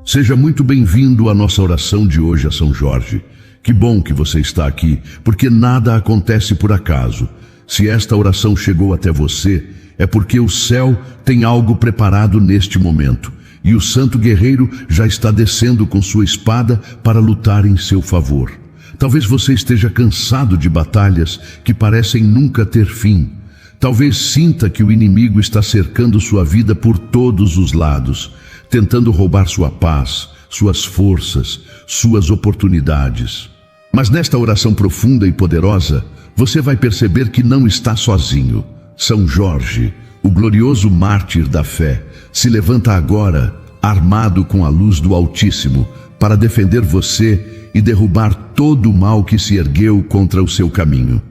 Seja muito bem-vindo à nossa oração de hoje a São Jorge. Que bom que você está aqui, porque nada acontece por acaso. Se esta oração chegou até você, é porque o céu tem algo preparado neste momento, e o santo guerreiro já está descendo com sua espada para lutar em seu favor. Talvez você esteja cansado de batalhas que parecem nunca ter fim. Talvez sinta que o inimigo está cercando sua vida por todos os lados, tentando roubar sua paz, suas forças, suas oportunidades. Mas nesta oração profunda e poderosa, você vai perceber que não está sozinho. São Jorge, o glorioso mártir da fé, se levanta agora, armado com a luz do Altíssimo, para defender você e derrubar todo o mal que se ergueu contra o seu caminho.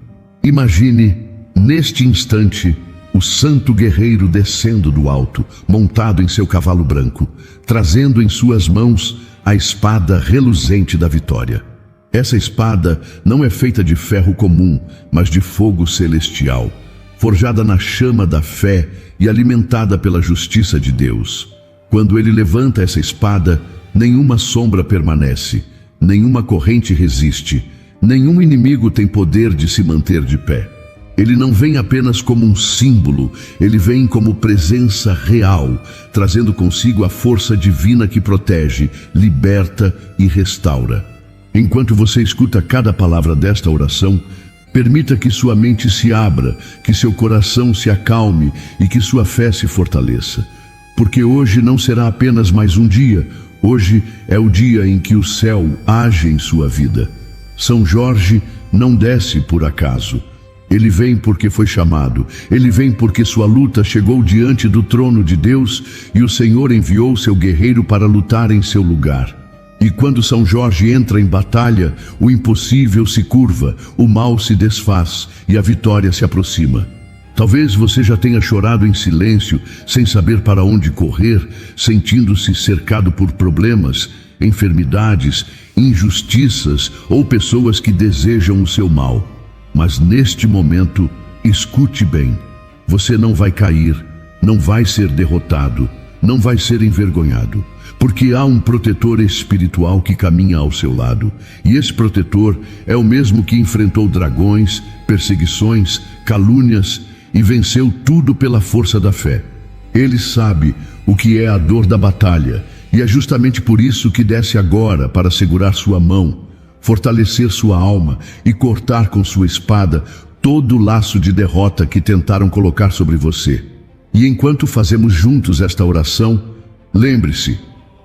Imagine, neste instante, o santo guerreiro descendo do alto, montado em seu cavalo branco, trazendo em suas mãos a espada reluzente da vitória. Essa espada não é feita de ferro comum, mas de fogo celestial, forjada na chama da fé e alimentada pela justiça de Deus. Quando ele levanta essa espada, nenhuma sombra permanece, nenhuma corrente resiste, nenhum inimigo tem poder de se manter de pé. Ele não vem apenas como um símbolo, ele vem como presença real, trazendo consigo a força divina que protege, liberta e restaura. Enquanto você escuta cada palavra desta oração, permita que sua mente se abra, que seu coração se acalme e que sua fé se fortaleça. Porque hoje não será apenas mais um dia, hoje é o dia em que o céu age em sua vida. São Jorge não desce por acaso. Ele vem porque foi chamado, ele vem porque sua luta chegou diante do trono de Deus e o Senhor enviou seu guerreiro para lutar em seu lugar. E quando São Jorge entra em batalha, o impossível se curva, o mal se desfaz e a vitória se aproxima. Talvez você já tenha chorado em silêncio, sem saber para onde correr, sentindo-se cercado por problemas, enfermidades, injustiças ou pessoas que desejam o seu mal. Mas neste momento, escute bem, você não vai cair, não vai ser derrotado, não vai ser envergonhado, porque há um protetor espiritual que caminha ao seu lado, e esse protetor é o mesmo que enfrentou dragões, perseguições, calúnias e venceu tudo pela força da fé. Ele sabe o que é a dor da batalha, e é justamente por isso que desce agora para segurar sua mão, fortalecer sua alma e cortar com sua espada todo o laço de derrota que tentaram colocar sobre você. E enquanto fazemos juntos esta oração, lembre-se,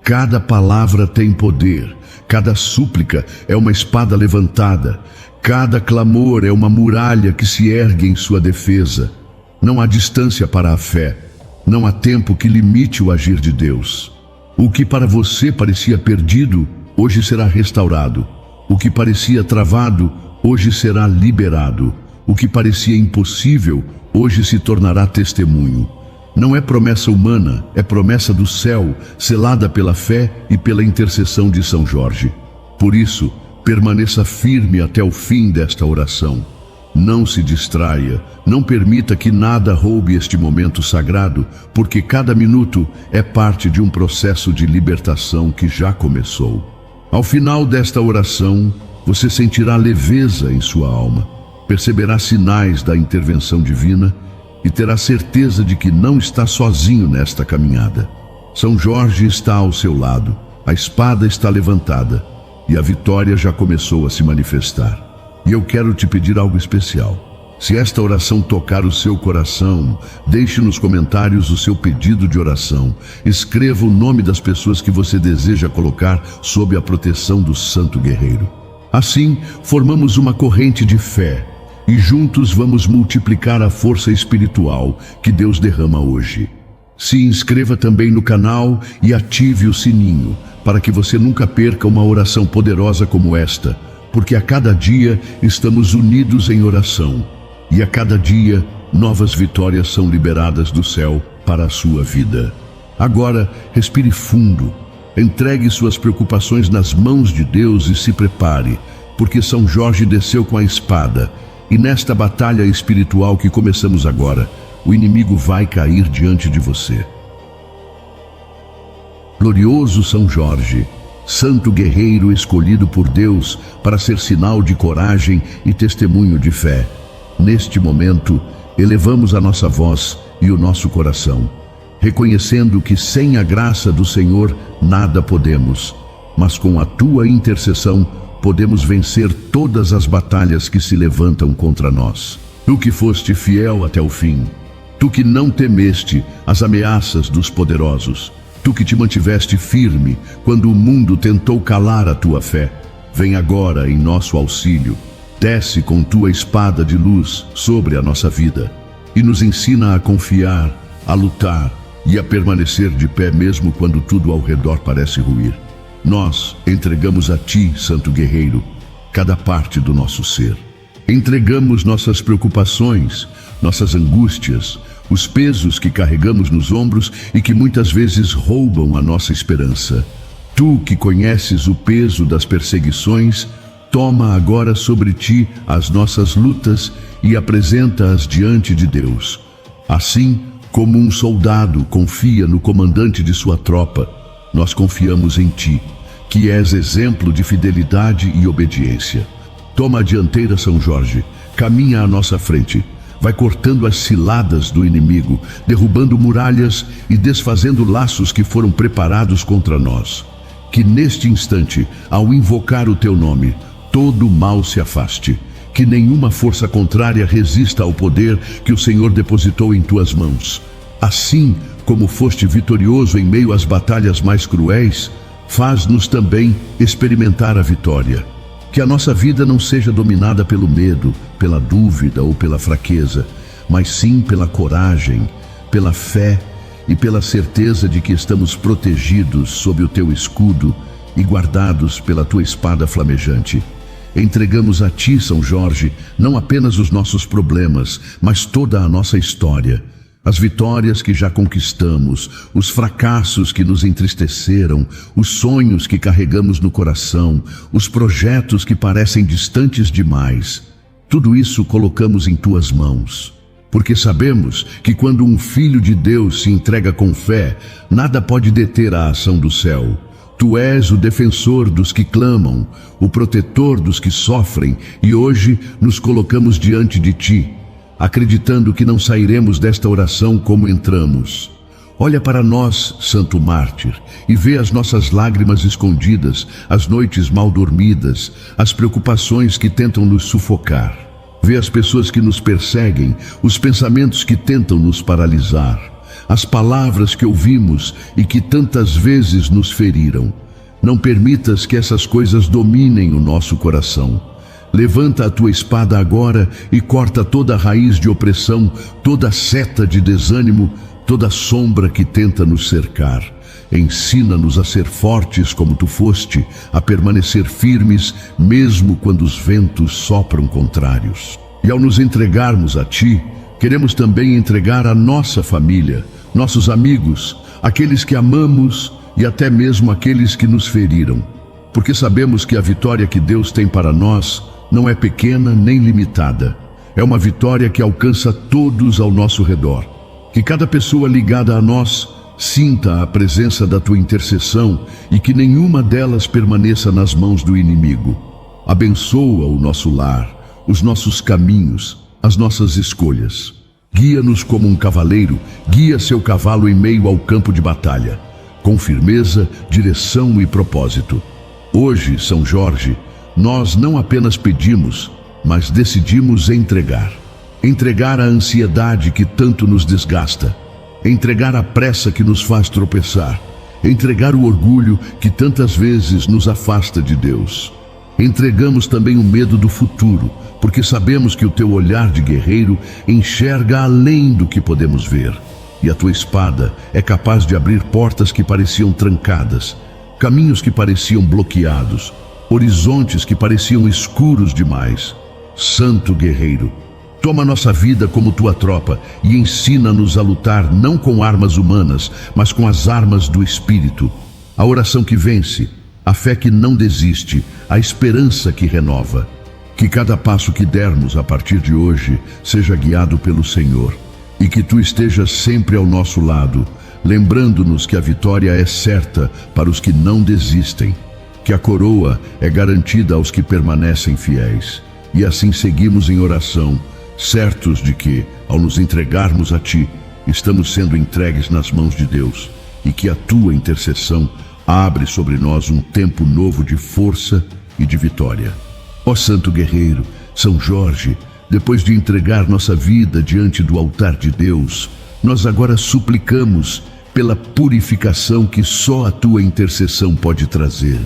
cada palavra tem poder, cada súplica é uma espada levantada, cada clamor é uma muralha que se ergue em sua defesa. Não há distância para a fé, não há tempo que limite o agir de Deus. O que para você parecia perdido, hoje será restaurado. O que parecia travado, hoje será liberado. O que parecia impossível, hoje se tornará testemunho. Não é promessa humana, é promessa do céu, selada pela fé e pela intercessão de São Jorge. Por isso, permaneça firme até o fim desta oração. Não se distraia, não permita que nada roube este momento sagrado, porque cada minuto é parte de um processo de libertação que já começou. Ao final desta oração, você sentirá leveza em sua alma, perceberá sinais da intervenção divina e terá certeza de que não está sozinho nesta caminhada. São Jorge está ao seu lado, a espada está levantada e a vitória já começou a se manifestar. E eu quero te pedir algo especial. Se esta oração tocar o seu coração, deixe nos comentários o seu pedido de oração. Escreva o nome das pessoas que você deseja colocar sob a proteção do Santo Guerreiro. Assim, formamos uma corrente de fé e juntos vamos multiplicar a força espiritual que Deus derrama hoje. Se inscreva também no canal e ative o sininho para que você nunca perca uma oração poderosa como esta, porque a cada dia estamos unidos em oração. E a cada dia, novas vitórias são liberadas do céu para a sua vida. Agora, respire fundo, entregue suas preocupações nas mãos de Deus e se prepare, porque São Jorge desceu com a espada, e nesta batalha espiritual que começamos agora, o inimigo vai cair diante de você. Glorioso São Jorge, santo guerreiro escolhido por Deus para ser sinal de coragem e testemunho de fé, neste momento, elevamos a nossa voz e o nosso coração, reconhecendo que sem a graça do Senhor nada podemos, mas com a tua intercessão podemos vencer todas as batalhas que se levantam contra nós. Tu que foste fiel até o fim, tu que não temeste as ameaças dos poderosos, tu que te mantiveste firme quando o mundo tentou calar a tua fé, vem agora em nosso auxílio, desce com tua espada de luz sobre a nossa vida e nos ensina a confiar, a lutar e a permanecer de pé mesmo quando tudo ao redor parece ruir. Nós entregamos a ti, santo guerreiro, cada parte do nosso ser. Entregamos nossas preocupações, nossas angústias, os pesos que carregamos nos ombros e que muitas vezes roubam a nossa esperança. Tu que conheces o peso das perseguições, toma agora sobre ti as nossas lutas e apresenta-as diante de Deus. Assim como um soldado confia no comandante de sua tropa, nós confiamos em ti, que és exemplo de fidelidade e obediência. Toma a dianteira, São Jorge, caminha à nossa frente, vai cortando as ciladas do inimigo, derrubando muralhas e desfazendo laços que foram preparados contra nós. Que neste instante, ao invocar o teu nome, todo o mal se afaste, que nenhuma força contrária resista ao poder que o Senhor depositou em tuas mãos. Assim como foste vitorioso em meio às batalhas mais cruéis, faz-nos também experimentar a vitória. Que a nossa vida não seja dominada pelo medo, pela dúvida ou pela fraqueza, mas sim pela coragem, pela fé e pela certeza de que estamos protegidos sob o teu escudo e guardados pela tua espada flamejante. Entregamos a ti, São Jorge, não apenas os nossos problemas, mas toda a nossa história. As vitórias que já conquistamos, os fracassos que nos entristeceram, os sonhos que carregamos no coração, os projetos que parecem distantes demais. Tudo isso colocamos em tuas mãos, porque sabemos que quando um filho de Deus se entrega com fé, nada pode deter a ação do céu. Tu és o defensor dos que clamam, o protetor dos que sofrem, e hoje nos colocamos diante de ti, acreditando que não sairemos desta oração como entramos. Olha para nós, santo mártir, e vê as nossas lágrimas escondidas, as noites mal dormidas, as preocupações que tentam nos sufocar. Vê as pessoas que nos perseguem, os pensamentos que tentam nos paralisar, as palavras que ouvimos e que tantas vezes nos feriram. Não permitas que essas coisas dominem o nosso coração. Levanta a tua espada agora e corta toda a raiz de opressão, toda seta de desânimo, toda sombra que tenta nos cercar. Ensina-nos a ser fortes como tu foste, a permanecer firmes mesmo quando os ventos sopram contrários. E ao nos entregarmos a ti, queremos também entregar a nossa família, nossos amigos, aqueles que amamos e até mesmo aqueles que nos feriram. Porque sabemos que a vitória que Deus tem para nós não é pequena nem limitada. É uma vitória que alcança todos ao nosso redor. Que cada pessoa ligada a nós sinta a presença da tua intercessão e que nenhuma delas permaneça nas mãos do inimigo. Abençoa o nosso lar, os nossos caminhos, as nossas escolhas. Guia-nos como um cavaleiro, guia seu cavalo em meio ao campo de batalha, com firmeza, direção e propósito. Hoje, São Jorge, nós não apenas pedimos, mas decidimos entregar. Entregar a ansiedade que tanto nos desgasta. Entregar a pressa que nos faz tropeçar. Entregar o orgulho que tantas vezes nos afasta de Deus. Entregamos também o medo do futuro, porque sabemos que o teu olhar de guerreiro enxerga além do que podemos ver. E a tua espada é capaz de abrir portas que pareciam trancadas, caminhos que pareciam bloqueados, horizontes que pareciam escuros demais. Santo guerreiro, toma nossa vida como tua tropa e ensina-nos a lutar não com armas humanas, mas com as armas do Espírito. A oração que vence, a fé que não desiste, a esperança que renova. Que cada passo que dermos a partir de hoje seja guiado pelo Senhor e que tu estejas sempre ao nosso lado, lembrando-nos que a vitória é certa para os que não desistem, que a coroa é garantida aos que permanecem fiéis. E assim seguimos em oração, certos de que, ao nos entregarmos a Ti, estamos sendo entregues nas mãos de Deus, e que a Tua intercessão abre sobre nós um tempo novo de força e de vitória. Ó Santo Guerreiro, São Jorge, depois de entregar nossa vida diante do altar de Deus, nós agora suplicamos pela purificação que só a Tua intercessão pode trazer.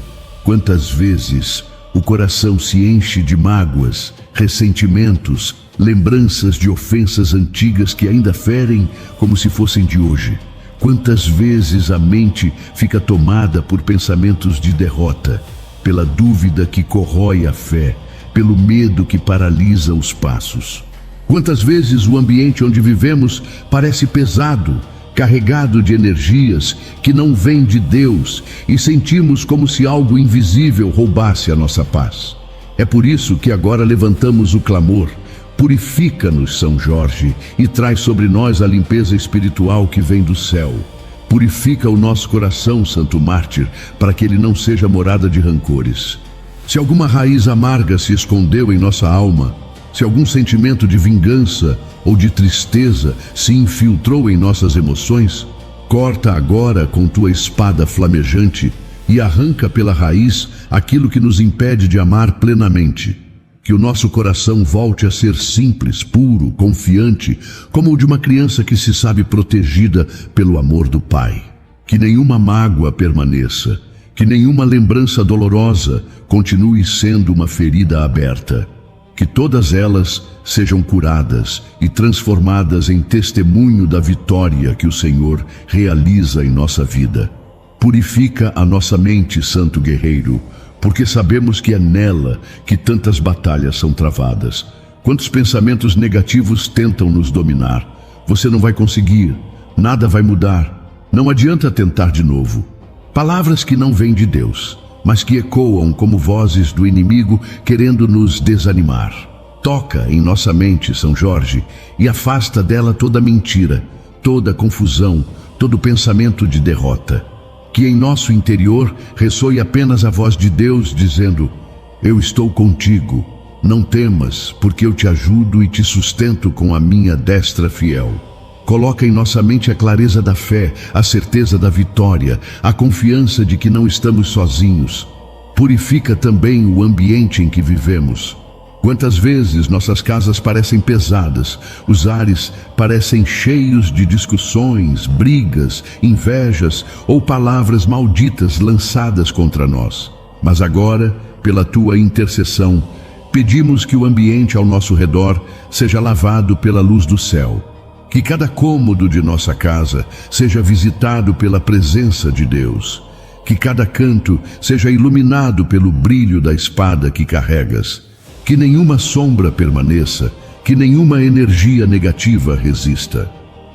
Quantas vezes o coração se enche de mágoas, ressentimentos, lembranças de ofensas antigas que ainda ferem como se fossem de hoje. Quantas vezes a mente fica tomada por pensamentos de derrota, pela dúvida que corrói a fé, pelo medo que paralisa os passos. Quantas vezes o ambiente onde vivemos parece pesado, carregado de energias que não vêm de Deus, e sentimos como se algo invisível roubasse a nossa paz. É por isso que agora levantamos o clamor: purifica-nos, São Jorge, e traz sobre nós a limpeza espiritual que vem do céu. Purifica o nosso coração, Santo Mártir, para que ele não seja morada de rancores. Se alguma raiz amarga se escondeu em nossa alma, se algum sentimento de vingança ou de tristeza se infiltrou em nossas emoções, corta agora com tua espada flamejante e arranca pela raiz aquilo que nos impede de amar plenamente. Que o nosso coração volte a ser simples, puro, confiante, como o de uma criança que se sabe protegida pelo amor do Pai. Que nenhuma mágoa permaneça, que nenhuma lembrança dolorosa continue sendo uma ferida aberta. Que todas elas sejam curadas e transformadas em testemunho da vitória que o Senhor realiza em nossa vida. Purifica a nossa mente, Santo Guerreiro, porque sabemos que é nela que tantas batalhas são travadas. Quantos pensamentos negativos tentam nos dominar? Você não vai conseguir, nada vai mudar. Não adianta tentar de novo. Palavras que não vêm de Deus, mas que ecoam como vozes do inimigo querendo nos desanimar. Toca em nossa mente, São Jorge, e afasta dela toda mentira, toda confusão, todo pensamento de derrota. Que em nosso interior ressoe apenas a voz de Deus dizendo: eu estou contigo, não temas, porque eu te ajudo e te sustento com a minha destra fiel. Coloca em nossa mente a clareza da fé, a certeza da vitória, a confiança de que não estamos sozinhos. Purifica também o ambiente em que vivemos. Quantas vezes nossas casas parecem pesadas, os ares parecem cheios de discussões, brigas, invejas ou palavras malditas lançadas contra nós. Mas agora, pela tua intercessão, pedimos que o ambiente ao nosso redor seja lavado pela luz do céu. Que cada cômodo de nossa casa seja visitado pela presença de Deus. Que cada canto seja iluminado pelo brilho da espada que carregas. Que nenhuma sombra permaneça, que nenhuma energia negativa resista.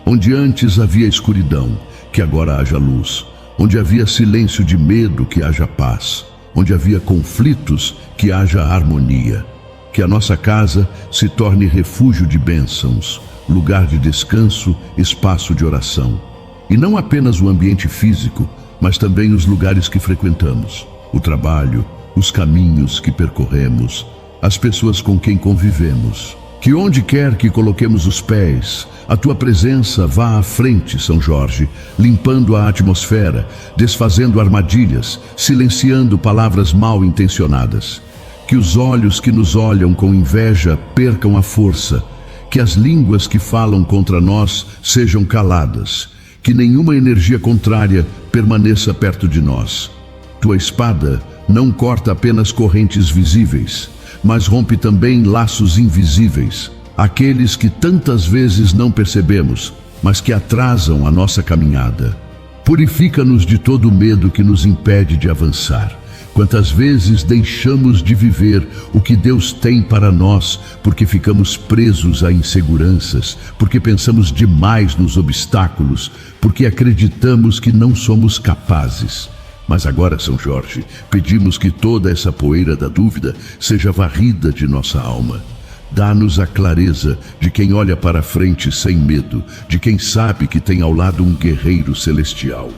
Onde antes havia escuridão, que agora haja luz. Onde havia silêncio de medo, que haja paz. Onde havia conflitos, que haja harmonia. Que a nossa casa se torne refúgio de bênçãos, lugar de descanso, espaço de oração. E não apenas o ambiente físico, mas também os lugares que frequentamos, o trabalho, os caminhos que percorremos, as pessoas com quem convivemos. Que onde quer que coloquemos os pés, a tua presença vá à frente, São Jorge, limpando a atmosfera, desfazendo armadilhas, silenciando palavras mal intencionadas. Que os olhos que nos olham com inveja percam a força, que as línguas que falam contra nós sejam caladas, que nenhuma energia contrária permaneça perto de nós. Tua espada não corta apenas correntes visíveis, mas rompe também laços invisíveis, aqueles que tantas vezes não percebemos, mas que atrasam a nossa caminhada. Purifica-nos de todo o medo que nos impede de avançar. Quantas vezes deixamos de viver o que Deus tem para nós porque ficamos presos a inseguranças, porque pensamos demais nos obstáculos, porque acreditamos que não somos capazes. Mas agora, São Jorge, pedimos que toda essa poeira da dúvida seja varrida de nossa alma. Dá-nos a clareza de quem olha para a frente sem medo, de quem sabe que tem ao lado um guerreiro celestial,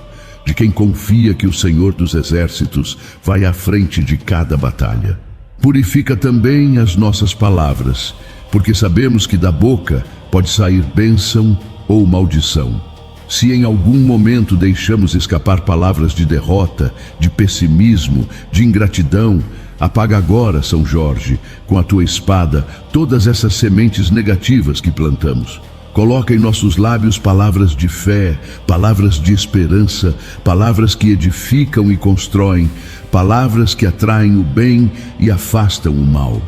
de quem confia que o Senhor dos Exércitos vai à frente de cada batalha. Purifica também as nossas palavras, porque sabemos que da boca pode sair bênção ou maldição. Se em algum momento deixamos escapar palavras de derrota, de pessimismo, de ingratidão, apaga agora, São Jorge, com a tua espada, todas essas sementes negativas que plantamos. Coloca em nossos lábios palavras de fé, palavras de esperança, palavras que edificam e constroem, palavras que atraem o bem e afastam o mal.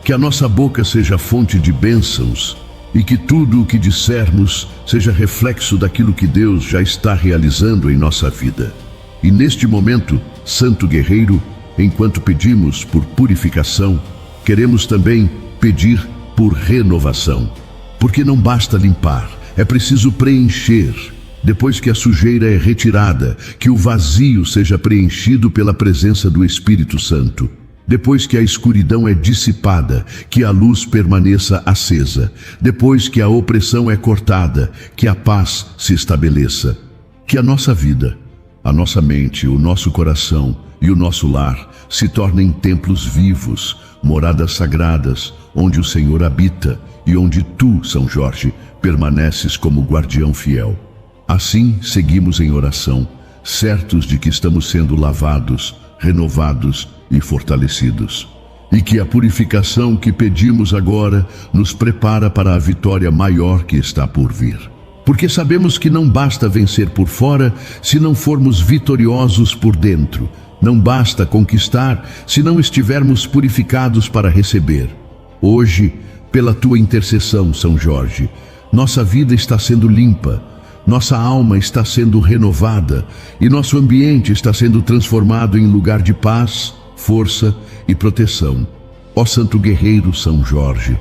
Que a nossa boca seja fonte de bênçãos e que tudo o que dissermos seja reflexo daquilo que Deus já está realizando em nossa vida. E neste momento, Santo Guerreiro, enquanto pedimos por purificação, queremos também pedir por renovação. Porque não basta limpar, é preciso preencher. Depois que a sujeira é retirada, que o vazio seja preenchido pela presença do Espírito Santo. Depois que a escuridão é dissipada, que a luz permaneça acesa. Depois que a opressão é cortada, que a paz se estabeleça. Que a nossa vida, a nossa mente, o nosso coração e o nosso lar se tornem templos vivos, moradas sagradas, onde o Senhor habita e onde tu, São Jorge, permaneces como guardião fiel. Assim seguimos em oração, certos de que estamos sendo lavados, renovados e fortalecidos. E que a purificação que pedimos agora nos prepara para a vitória maior que está por vir. Porque sabemos que não basta vencer por fora se não formos vitoriosos por dentro. Não basta conquistar se não estivermos purificados para receber. Hoje, pela tua intercessão, São Jorge, nossa vida está sendo limpa, nossa alma está sendo renovada e nosso ambiente está sendo transformado em lugar de paz, força e proteção. Ó Santo Guerreiro São Jorge,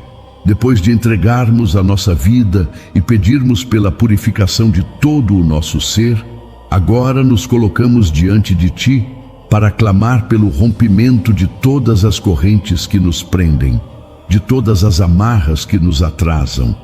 depois de entregarmos a nossa vida e pedirmos pela purificação de todo o nosso ser, agora nos colocamos diante de ti para clamar pelo rompimento de todas as correntes que nos prendem, de todas as amarras que nos atrasam,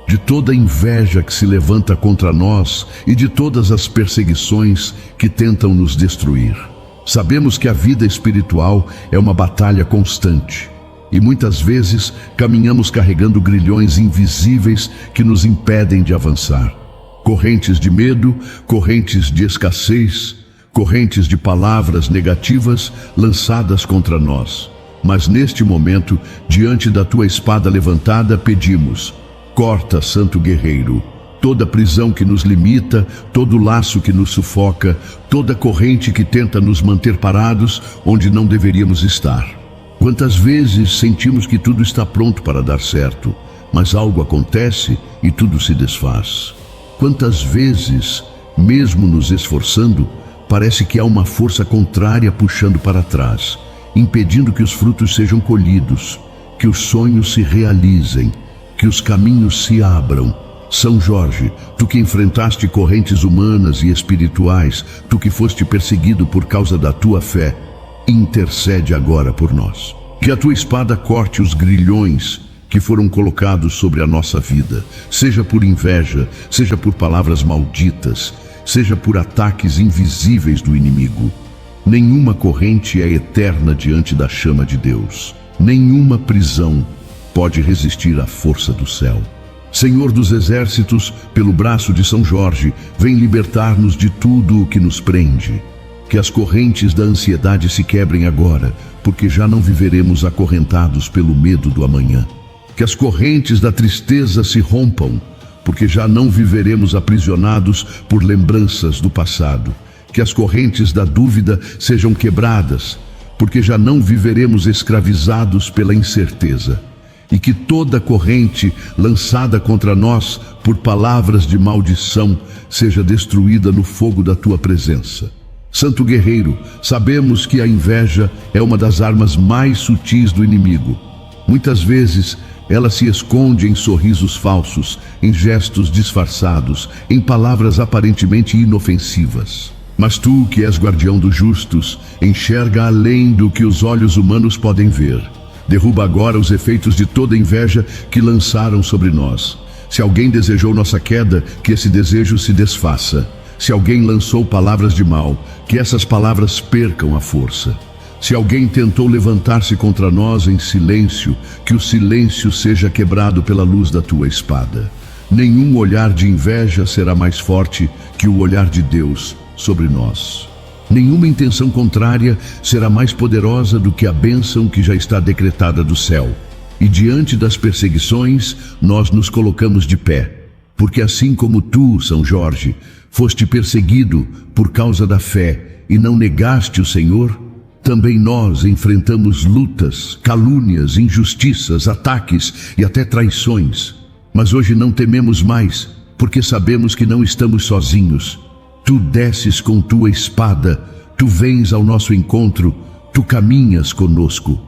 de toda a inveja que se levanta contra nós e de todas as perseguições que tentam nos destruir. Sabemos que a vida espiritual é uma batalha constante e muitas vezes caminhamos carregando grilhões invisíveis que nos impedem de avançar. Correntes de medo, correntes de escassez, correntes de palavras negativas lançadas contra nós. Mas neste momento, diante da tua espada levantada, pedimos: corta, Santo Guerreiro, toda prisão que nos limita, todo laço que nos sufoca, toda corrente que tenta nos manter parados onde não deveríamos estar. Quantas vezes sentimos que tudo está pronto para dar certo, mas algo acontece e tudo se desfaz. Quantas vezes, mesmo nos esforçando, parece que há uma força contrária puxando para trás, impedindo que os frutos sejam colhidos, que os sonhos se realizem, que os caminhos se abram. São Jorge, tu que enfrentaste correntes humanas e espirituais, tu que foste perseguido por causa da tua fé, intercede agora por nós. Que a tua espada corte os grilhões que foram colocados sobre a nossa vida, seja por inveja, seja por palavras malditas, seja por ataques invisíveis do inimigo. Nenhuma corrente é eterna diante da chama de Deus. Nenhuma prisão pode resistir à força do céu. Senhor dos Exércitos, pelo braço de São Jorge, vem libertar-nos de tudo o que nos prende. Que as correntes da ansiedade se quebrem agora, porque já não viveremos acorrentados pelo medo do amanhã. Que as correntes da tristeza se rompam, porque já não viveremos aprisionados por lembranças do passado. Que as correntes da dúvida sejam quebradas, porque já não viveremos escravizados pela incerteza. E que toda corrente lançada contra nós por palavras de maldição seja destruída no fogo da tua presença. Santo Guerreiro, sabemos que a inveja é uma das armas mais sutis do inimigo. Muitas vezes ela se esconde em sorrisos falsos, em gestos disfarçados, em palavras aparentemente inofensivas. Mas tu, que és guardião dos justos, enxerga além do que os olhos humanos podem ver. Derruba agora os efeitos de toda inveja que lançaram sobre nós. Se alguém desejou nossa queda, que esse desejo se desfaça. Se alguém lançou palavras de mal, que essas palavras percam a força. Se alguém tentou levantar-se contra nós em silêncio, que o silêncio seja quebrado pela luz da tua espada. Nenhum olhar de inveja será mais forte que o olhar de Deus sobre nós. Nenhuma intenção contrária será mais poderosa do que a bênção que já está decretada do céu. E diante das perseguições, nós nos colocamos de pé. Porque assim como tu, São Jorge, foste perseguido por causa da fé e não negaste o Senhor, também nós enfrentamos lutas, calúnias, injustiças, ataques e até traições. Mas hoje não tememos mais, porque sabemos que não estamos sozinhos. Tu desces com tua espada, tu vens ao nosso encontro, tu caminhas conosco.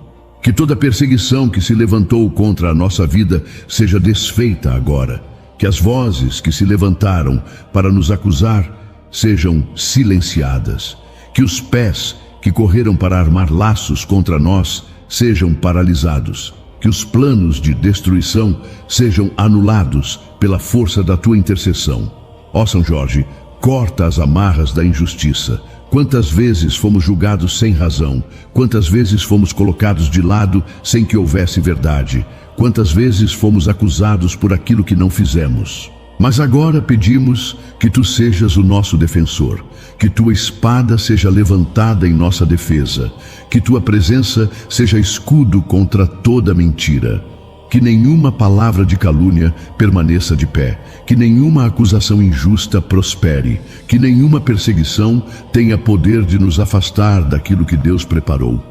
Que toda perseguição que se levantou contra a nossa vida seja desfeita agora. Que as vozes que se levantaram para nos acusar sejam silenciadas. Que os pés que correram para armar laços contra nós sejam paralisados. Que os planos de destruição sejam anulados pela força da tua intercessão. Ó São Jorge, corta as amarras da injustiça. Quantas vezes fomos julgados sem razão? Quantas vezes fomos colocados de lado sem que houvesse verdade? Quantas vezes fomos acusados por aquilo que não fizemos? Mas agora pedimos que tu sejas o nosso defensor, que tua espada seja levantada em nossa defesa, que tua presença seja escudo contra toda mentira. Que nenhuma palavra de calúnia permaneça de pé, que nenhuma acusação injusta prospere, que nenhuma perseguição tenha poder de nos afastar daquilo que Deus preparou.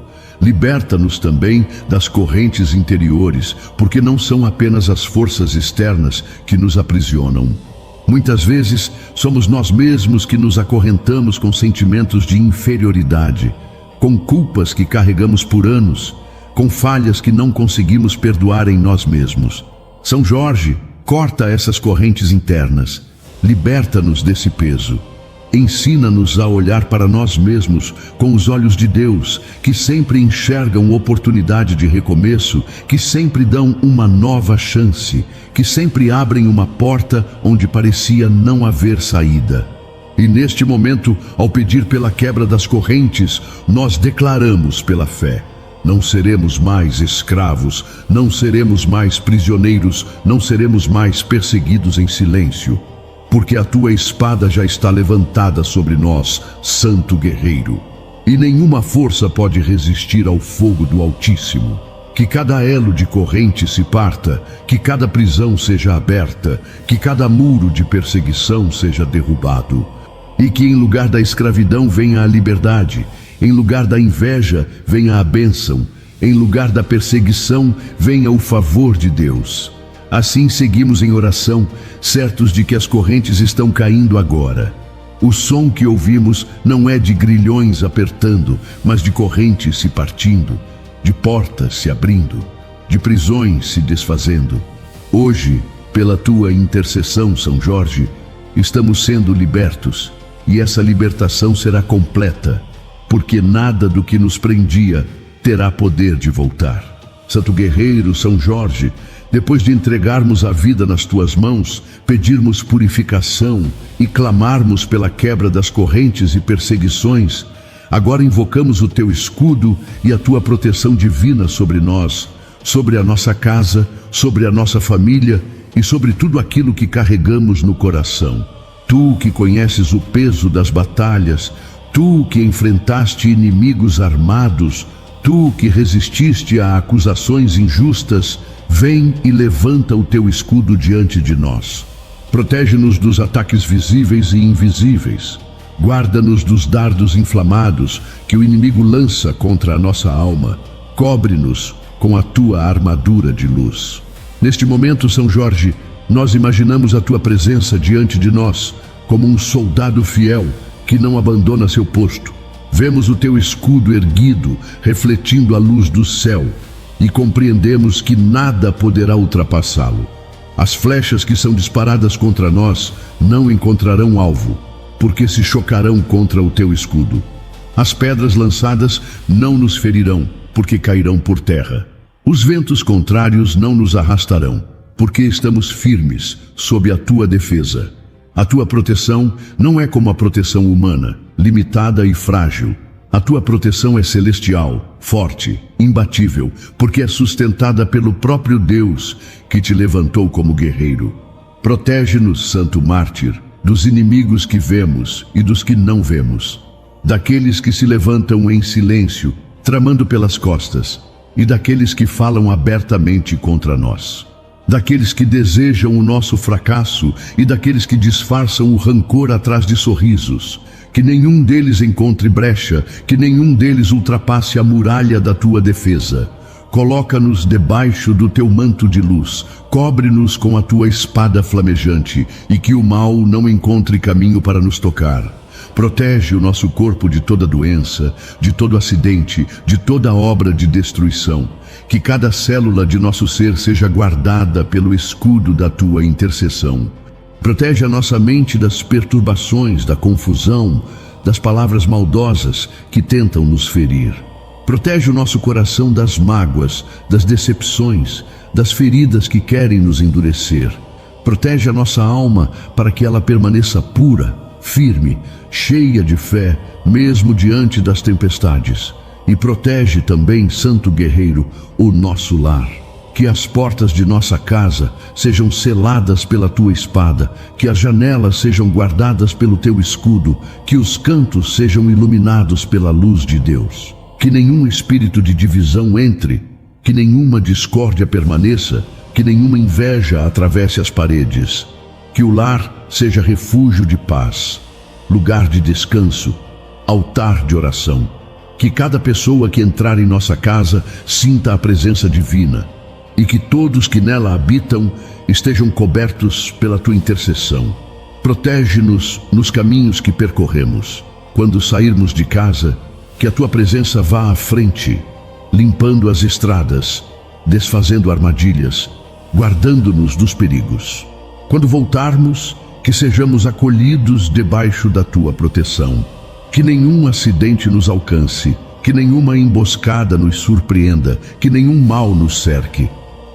Liberta-nos também das correntes interiores, porque não são apenas as forças externas que nos aprisionam. Muitas vezes somos nós mesmos que nos acorrentamos com sentimentos de inferioridade, com culpas que carregamos por anos, com falhas que não conseguimos perdoar em nós mesmos. São Jorge, corta essas correntes internas, liberta-nos desse peso. Ensina-nos a olhar para nós mesmos com os olhos de Deus, que sempre enxergam oportunidade de recomeço, que sempre dão uma nova chance, que sempre abrem uma porta onde parecia não haver saída. E neste momento, ao pedir pela quebra das correntes, nós declaramos pela fé: não seremos mais escravos, não seremos mais prisioneiros, não seremos mais perseguidos em silêncio. Porque a tua espada já está levantada sobre nós, santo guerreiro. E nenhuma força pode resistir ao fogo do Altíssimo. Que cada elo de corrente se parta, que cada prisão seja aberta, que cada muro de perseguição seja derrubado. E que em lugar da escravidão venha a liberdade, em lugar da inveja venha a bênção, em lugar da perseguição venha o favor de Deus. Assim seguimos em oração, certos de que as correntes estão caindo agora. O som que ouvimos não é de grilhões apertando, mas de correntes se partindo, de portas se abrindo, de prisões se desfazendo. Hoje, pela tua intercessão, São Jorge, estamos sendo libertos, e essa libertação será completa, porque nada do que nos prendia terá poder de voltar. Santo guerreiro São Jorge, depois de entregarmos a vida nas tuas mãos, pedirmos purificação e clamarmos pela quebra das correntes e perseguições, agora invocamos o teu escudo e a tua proteção divina sobre nós, sobre a nossa casa, sobre a nossa família e sobre tudo aquilo que carregamos no coração. Tu que conheces o peso das batalhas, tu que enfrentaste inimigos armados, tu que resististe a acusações injustas, vem e levanta o teu escudo diante de nós. Protege-nos dos ataques visíveis e invisíveis. Guarda-nos dos dardos inflamados que o inimigo lança contra a nossa alma. Cobre-nos com a tua armadura de luz. Neste momento, São Jorge, nós imaginamos a tua presença diante de nós como um soldado fiel que não abandona seu posto. Vemos o teu escudo erguido, refletindo a luz do céu, e compreendemos que nada poderá ultrapassá-lo. As flechas que são disparadas contra nós não encontrarão alvo, porque se chocarão contra o teu escudo. As pedras lançadas não nos ferirão, porque cairão por terra. Os ventos contrários não nos arrastarão, porque estamos firmes sob a tua defesa. A tua proteção não é como a proteção humana, limitada e frágil. A tua proteção é celestial, forte, imbatível, porque é sustentada pelo próprio Deus que te levantou como guerreiro. Protege-nos, Santo Mártir, dos inimigos que vemos e dos que não vemos, daqueles que se levantam em silêncio, tramando pelas costas, e daqueles que falam abertamente contra nós, daqueles que desejam o nosso fracasso e daqueles que disfarçam o rancor atrás de sorrisos. Que nenhum deles encontre brecha, que nenhum deles ultrapasse a muralha da tua defesa. Coloca-nos debaixo do teu manto de luz, cobre-nos com a tua espada flamejante, e que o mal não encontre caminho para nos tocar. Protege o nosso corpo de toda doença, de todo acidente, de toda obra de destruição. Que cada célula de nosso ser seja guardada pelo escudo da tua intercessão. Protege a nossa mente das perturbações, da confusão, das palavras maldosas que tentam nos ferir. Protege o nosso coração das mágoas, das decepções, das feridas que querem nos endurecer. Protege a nossa alma para que ela permaneça pura, firme, cheia de fé, mesmo diante das tempestades. E protege também, Santo Guerreiro, o nosso lar. Que as portas de nossa casa sejam seladas pela tua espada, que as janelas sejam guardadas pelo teu escudo, que os cantos sejam iluminados pela luz de Deus. Que nenhum espírito de divisão entre, que nenhuma discórdia permaneça, que nenhuma inveja atravesse as paredes. Que o lar seja refúgio de paz, lugar de descanso, altar de oração. Que cada pessoa que entrar em nossa casa sinta a presença divina, e que todos que nela habitam estejam cobertos pela tua intercessão. Protege-nos nos caminhos que percorremos. Quando sairmos de casa, que a tua presença vá à frente, limpando as estradas, desfazendo armadilhas, guardando-nos dos perigos. Quando voltarmos, que sejamos acolhidos debaixo da tua proteção. Que nenhum acidente nos alcance, que nenhuma emboscada nos surpreenda, que nenhum mal nos cerque.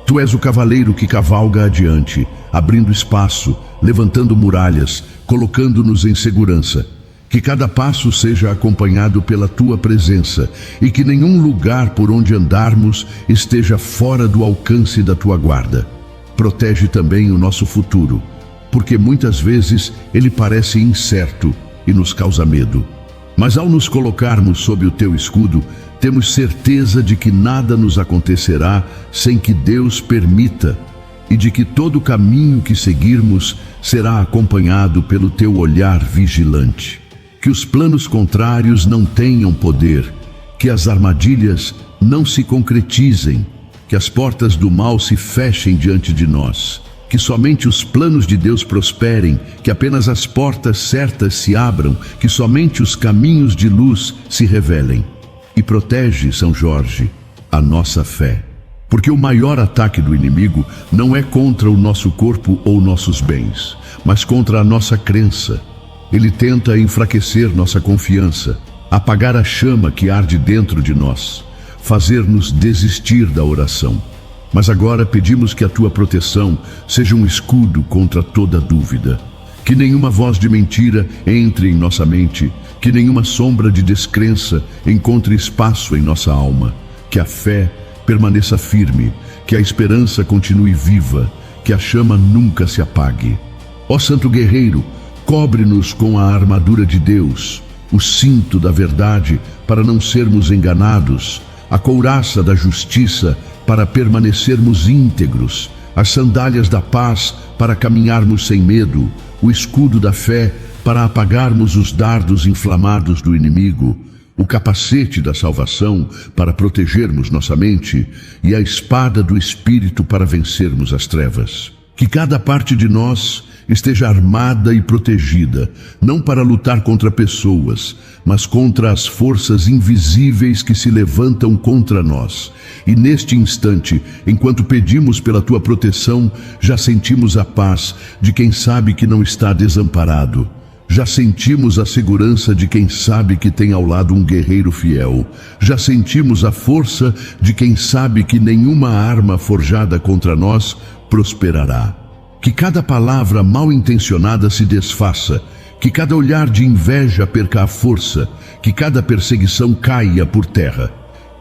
Tu és o cavaleiro que cavalga adiante, abrindo espaço, levantando muralhas, colocando-nos em segurança. Que cada passo seja acompanhado pela tua presença e que nenhum lugar por onde andarmos esteja fora do alcance da tua guarda. Protege também o nosso futuro, porque muitas vezes ele parece incerto e nos causa medo. Mas ao nos colocarmos sob o teu escudo, temos certeza de que nada nos acontecerá sem que Deus permita e de que todo caminho que seguirmos será acompanhado pelo teu olhar vigilante. Que os planos contrários não tenham poder, que as armadilhas não se concretizem, que as portas do mal se fechem diante de nós, que somente os planos de Deus prosperem, que apenas as portas certas se abram, que somente os caminhos de luz se revelem. E protege, São Jorge, a nossa fé. Porque o maior ataque do inimigo não é contra o nosso corpo ou nossos bens, mas contra a nossa crença. Ele tenta enfraquecer nossa confiança, apagar a chama que arde dentro de nós, fazer-nos desistir da oração. Mas agora pedimos que a tua proteção seja um escudo contra toda dúvida. Que nenhuma voz de mentira entre em nossa mente, que nenhuma sombra de descrença encontre espaço em nossa alma. Que a fé permaneça firme, que a esperança continue viva, que a chama nunca se apague. Ó Santo Guerreiro, cobre-nos com a armadura de Deus, o cinto da verdade para não sermos enganados, a couraça da justiça para permanecermos íntegros, as sandálias da paz para caminharmos sem medo, o escudo da fé para apagarmos os dardos inflamados do inimigo, o capacete da salvação para protegermos nossa mente e a espada do Espírito para vencermos as trevas. Que cada parte de nós esteja armada e protegida, não para lutar contra pessoas, mas contra as forças invisíveis que se levantam contra nós. E neste instante, enquanto pedimos pela tua proteção, já sentimos a paz de quem sabe que não está desamparado. Já sentimos a segurança de quem sabe que tem ao lado um guerreiro fiel. Já sentimos a força de quem sabe que nenhuma arma forjada contra nós prosperará. Que cada palavra mal intencionada se desfaça, que cada olhar de inveja perca a força, que cada perseguição caia por terra.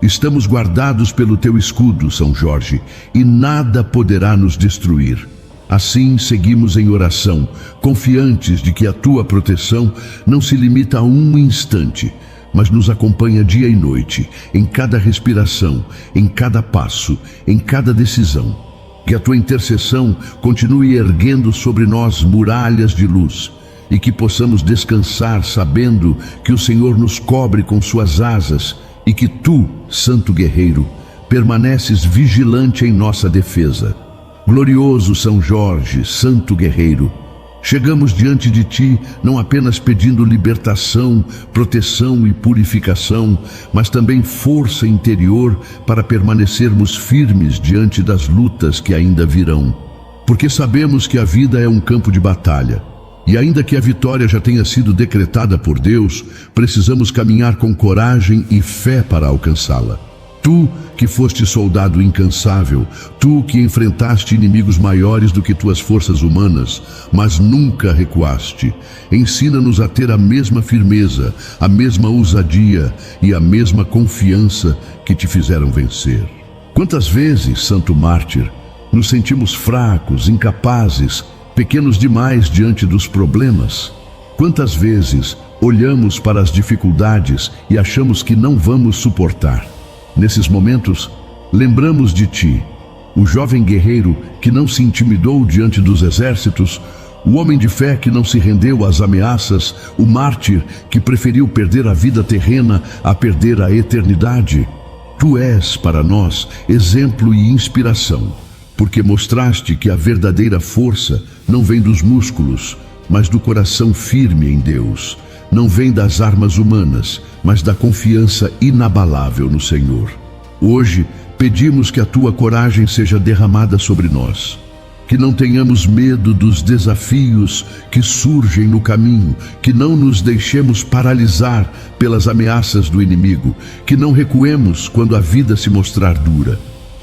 Estamos guardados pelo teu escudo, São Jorge, e nada poderá nos destruir. Assim seguimos em oração, confiantes de que a tua proteção não se limita a um instante, mas nos acompanha dia e noite, em cada respiração, em cada passo, em cada decisão. Que a tua intercessão continue erguendo sobre nós muralhas de luz, e que possamos descansar sabendo que o Senhor nos cobre com suas asas e que tu, Santo Guerreiro, permaneces vigilante em nossa defesa. Glorioso São Jorge, Santo Guerreiro, chegamos diante de ti não apenas pedindo libertação, proteção e purificação, mas também força interior para permanecermos firmes diante das lutas que ainda virão. Porque sabemos que a vida é um campo de batalha, e ainda que a vitória já tenha sido decretada por Deus, precisamos caminhar com coragem e fé para alcançá-la. Tu que foste soldado incansável, tu que enfrentaste inimigos maiores do que tuas forças humanas, mas nunca recuaste, ensina-nos a ter a mesma firmeza, a mesma ousadia e a mesma confiança que te fizeram vencer. Quantas vezes, Santo Mártir, nos sentimos fracos, incapazes, pequenos demais diante dos problemas? Quantas vezes olhamos para as dificuldades e achamos que não vamos suportar? Nesses momentos, lembramos de ti, o jovem guerreiro que não se intimidou diante dos exércitos, o homem de fé que não se rendeu às ameaças, o mártir que preferiu perder a vida terrena a perder a eternidade. Tu és, para nós, exemplo e inspiração, porque mostraste que a verdadeira força não vem dos músculos, mas do coração firme em Deus. Não vem das armas humanas, mas da confiança inabalável no Senhor. Hoje, pedimos que a tua coragem seja derramada sobre nós, que não tenhamos medo dos desafios que surgem no caminho, que não nos deixemos paralisar pelas ameaças do inimigo, que não recuemos quando a vida se mostrar dura.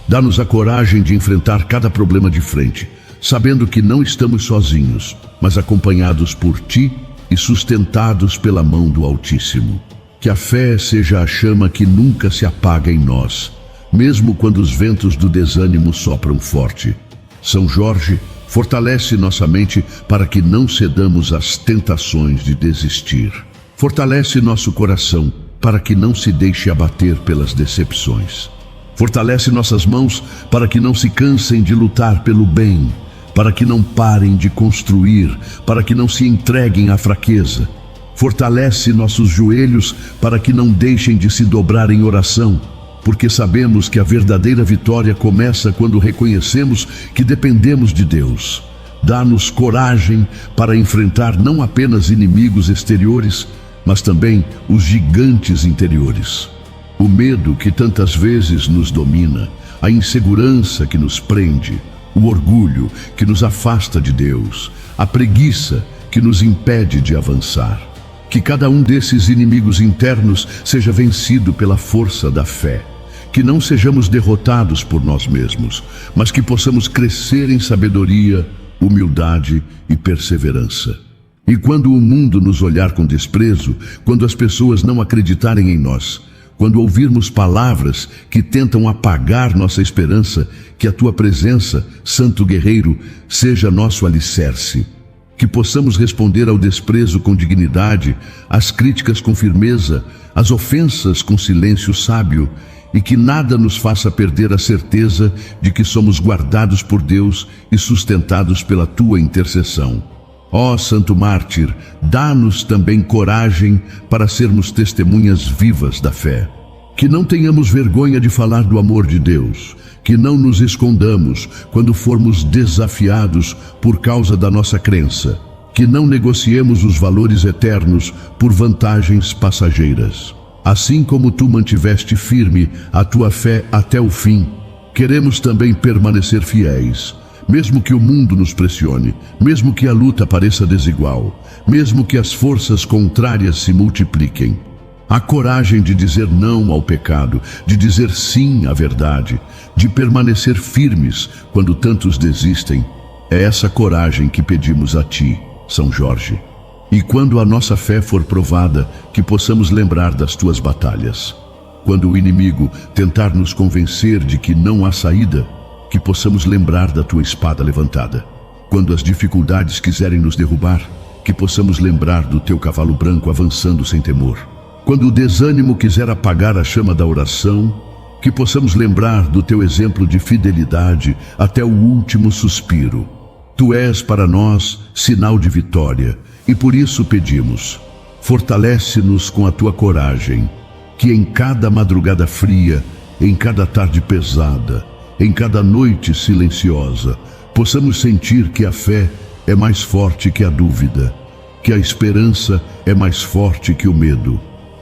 Dá-nos a coragem de enfrentar cada problema de frente, sabendo que não estamos sozinhos, mas acompanhados por ti e sustentados pela mão do Altíssimo. Que a fé seja a chama que nunca se apaga em nós, mesmo quando os ventos do desânimo sopram forte. São Jorge, fortalece nossa mente para que não cedamos às tentações de desistir. Fortalece nosso coração para que não se deixe abater pelas decepções. Fortalece nossas mãos para que não se cansem de lutar pelo bem, para que não parem de construir, para que não se entreguem à fraqueza. Fortalece nossos joelhos para que não deixem de se dobrar em oração, porque sabemos que a verdadeira vitória começa quando reconhecemos que dependemos de Deus. Dá-nos coragem para enfrentar não apenas inimigos exteriores, mas também os gigantes interiores. O medo que tantas vezes nos domina, a insegurança que nos prende, o orgulho que nos afasta de Deus, a preguiça que nos impede de avançar. Que cada um desses inimigos internos seja vencido pela força da fé. Que não sejamos derrotados por nós mesmos, mas que possamos crescer em sabedoria, humildade e perseverança. E quando o mundo nos olhar com desprezo, quando as pessoas não acreditarem em nós, quando ouvirmos palavras que tentam apagar nossa esperança, que a tua presença, Santo Guerreiro, seja nosso alicerce. Que possamos responder ao desprezo com dignidade, às críticas com firmeza, às ofensas com silêncio sábio, e que nada nos faça perder a certeza de que somos guardados por Deus e sustentados pela tua intercessão. Ó Santo Mártir, dá-nos também coragem para sermos testemunhas vivas da fé. Que não tenhamos vergonha de falar do amor de Deus, que não nos escondamos quando formos desafiados por causa da nossa crença, que não negociemos os valores eternos por vantagens passageiras. Assim como tu mantiveste firme a tua fé até o fim, queremos também permanecer fiéis, mesmo que o mundo nos pressione, mesmo que a luta pareça desigual, mesmo que as forças contrárias se multipliquem. A coragem de dizer não ao pecado, de dizer sim à verdade, de permanecer firmes quando tantos desistem. É essa coragem que pedimos a Ti, São Jorge. E quando a nossa fé for provada, que possamos lembrar das Tuas batalhas. Quando o inimigo tentar nos convencer de que não há saída, que possamos lembrar da Tua espada levantada. Quando as dificuldades quiserem nos derrubar, que possamos lembrar do Teu cavalo branco avançando sem temor. Quando o desânimo quiser apagar a chama da oração, que possamos lembrar do Teu exemplo de fidelidade até o último suspiro. Tu és para nós sinal de vitória, e por isso pedimos, fortalece-nos com a Tua coragem, que em cada madrugada fria, em cada tarde pesada, em cada noite silenciosa, possamos sentir que a fé é mais forte que a dúvida, que a esperança é mais forte que o medo,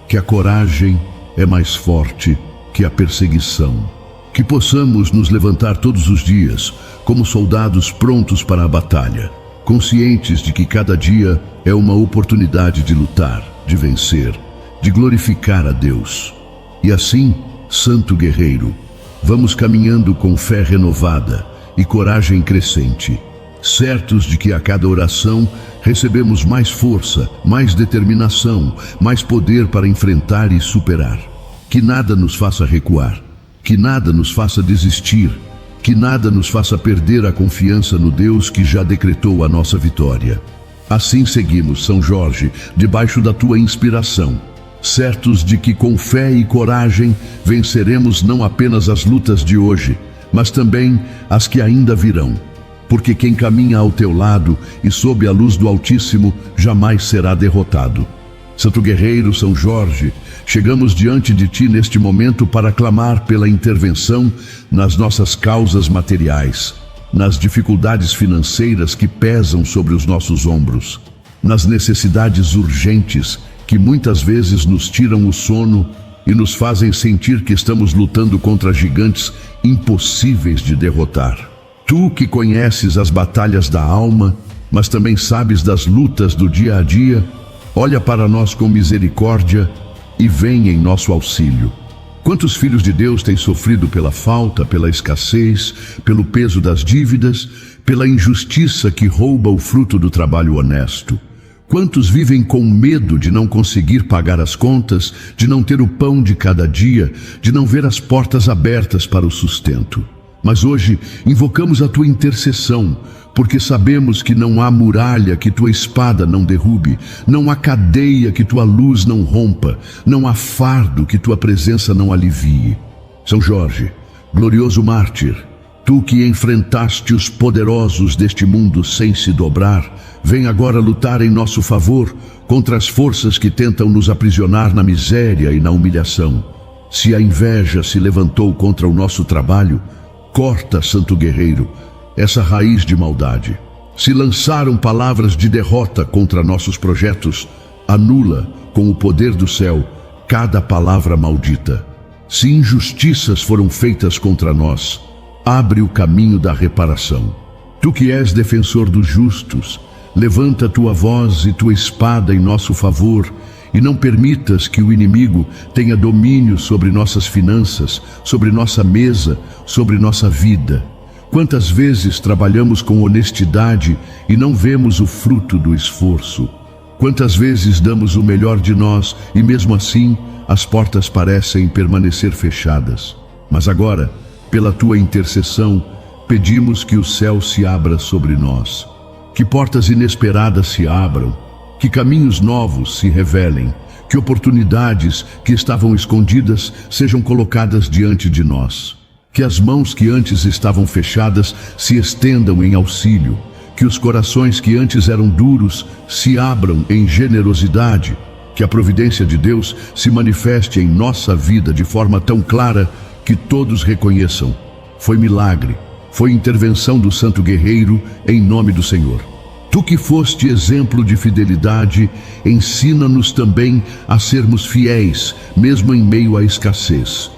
que a coragem é mais forte que a perseguição. Que possamos nos levantar todos os dias como soldados prontos para a batalha, conscientes de que cada dia é uma oportunidade de lutar, de vencer, de glorificar a Deus. E assim, Santo Guerreiro, vamos caminhando com fé renovada e coragem crescente, certos de que a cada oração recebemos mais força, mais determinação, mais poder para enfrentar e superar. Que nada nos faça recuar, que nada nos faça desistir, que nada nos faça perder a confiança no Deus que já decretou a nossa vitória. Assim seguimos, São Jorge, debaixo da Tua inspiração, certos de que com fé e coragem venceremos não apenas as lutas de hoje, mas também as que ainda virão. Porque quem caminha ao Teu lado e sob a luz do Altíssimo jamais será derrotado. Santo Guerreiro São Jorge, chegamos diante de Ti neste momento para clamar pela intervenção nas nossas causas materiais, nas dificuldades financeiras que pesam sobre os nossos ombros, nas necessidades urgentes que muitas vezes nos tiram o sono e nos fazem sentir que estamos lutando contra gigantes impossíveis de derrotar. Tu que conheces as batalhas da alma, mas também sabes das lutas do dia a dia, olha para nós com misericórdia e vem em nosso auxílio. Quantos filhos de Deus têm sofrido pela falta, pela escassez, pelo peso das dívidas, pela injustiça que rouba o fruto do trabalho honesto? Quantos vivem com medo de não conseguir pagar as contas, de não ter o pão de cada dia, de não ver as portas abertas para o sustento? Mas hoje invocamos a Tua intercessão, porque sabemos que não há muralha que Tua espada não derrube, não há cadeia que Tua luz não rompa, não há fardo que Tua presença não alivie. São Jorge, glorioso mártir, Tu que enfrentaste os poderosos deste mundo sem se dobrar, vem agora lutar em nosso favor contra as forças que tentam nos aprisionar na miséria e na humilhação. Se a inveja se levantou contra o nosso trabalho, corta, Santo Guerreiro, essa raiz de maldade. Se lançaram palavras de derrota contra nossos projetos, anula, com o poder do céu, cada palavra maldita. Se injustiças foram feitas contra nós, abre o caminho da reparação. Tu que és defensor dos justos, levanta Tua voz e Tua espada em nosso favor, e não permitas que o inimigo tenha domínio sobre nossas finanças, sobre nossa mesa, sobre nossa vida. Quantas vezes trabalhamos com honestidade e não vemos o fruto do esforço? Quantas vezes damos o melhor de nós e mesmo assim as portas parecem permanecer fechadas? Mas agora, pela Tua intercessão, pedimos que o céu se abra sobre nós, que portas inesperadas se abram, que caminhos novos se revelem, que oportunidades que estavam escondidas sejam colocadas diante de nós, que as mãos que antes estavam fechadas se estendam em auxílio, que os corações que antes eram duros se abram em generosidade, que a providência de Deus se manifeste em nossa vida de forma tão clara que todos reconheçam: foi milagre, foi intervenção do Santo Guerreiro em nome do Senhor. Tu que foste exemplo de fidelidade, ensina-nos também a sermos fiéis, mesmo em meio à escassez.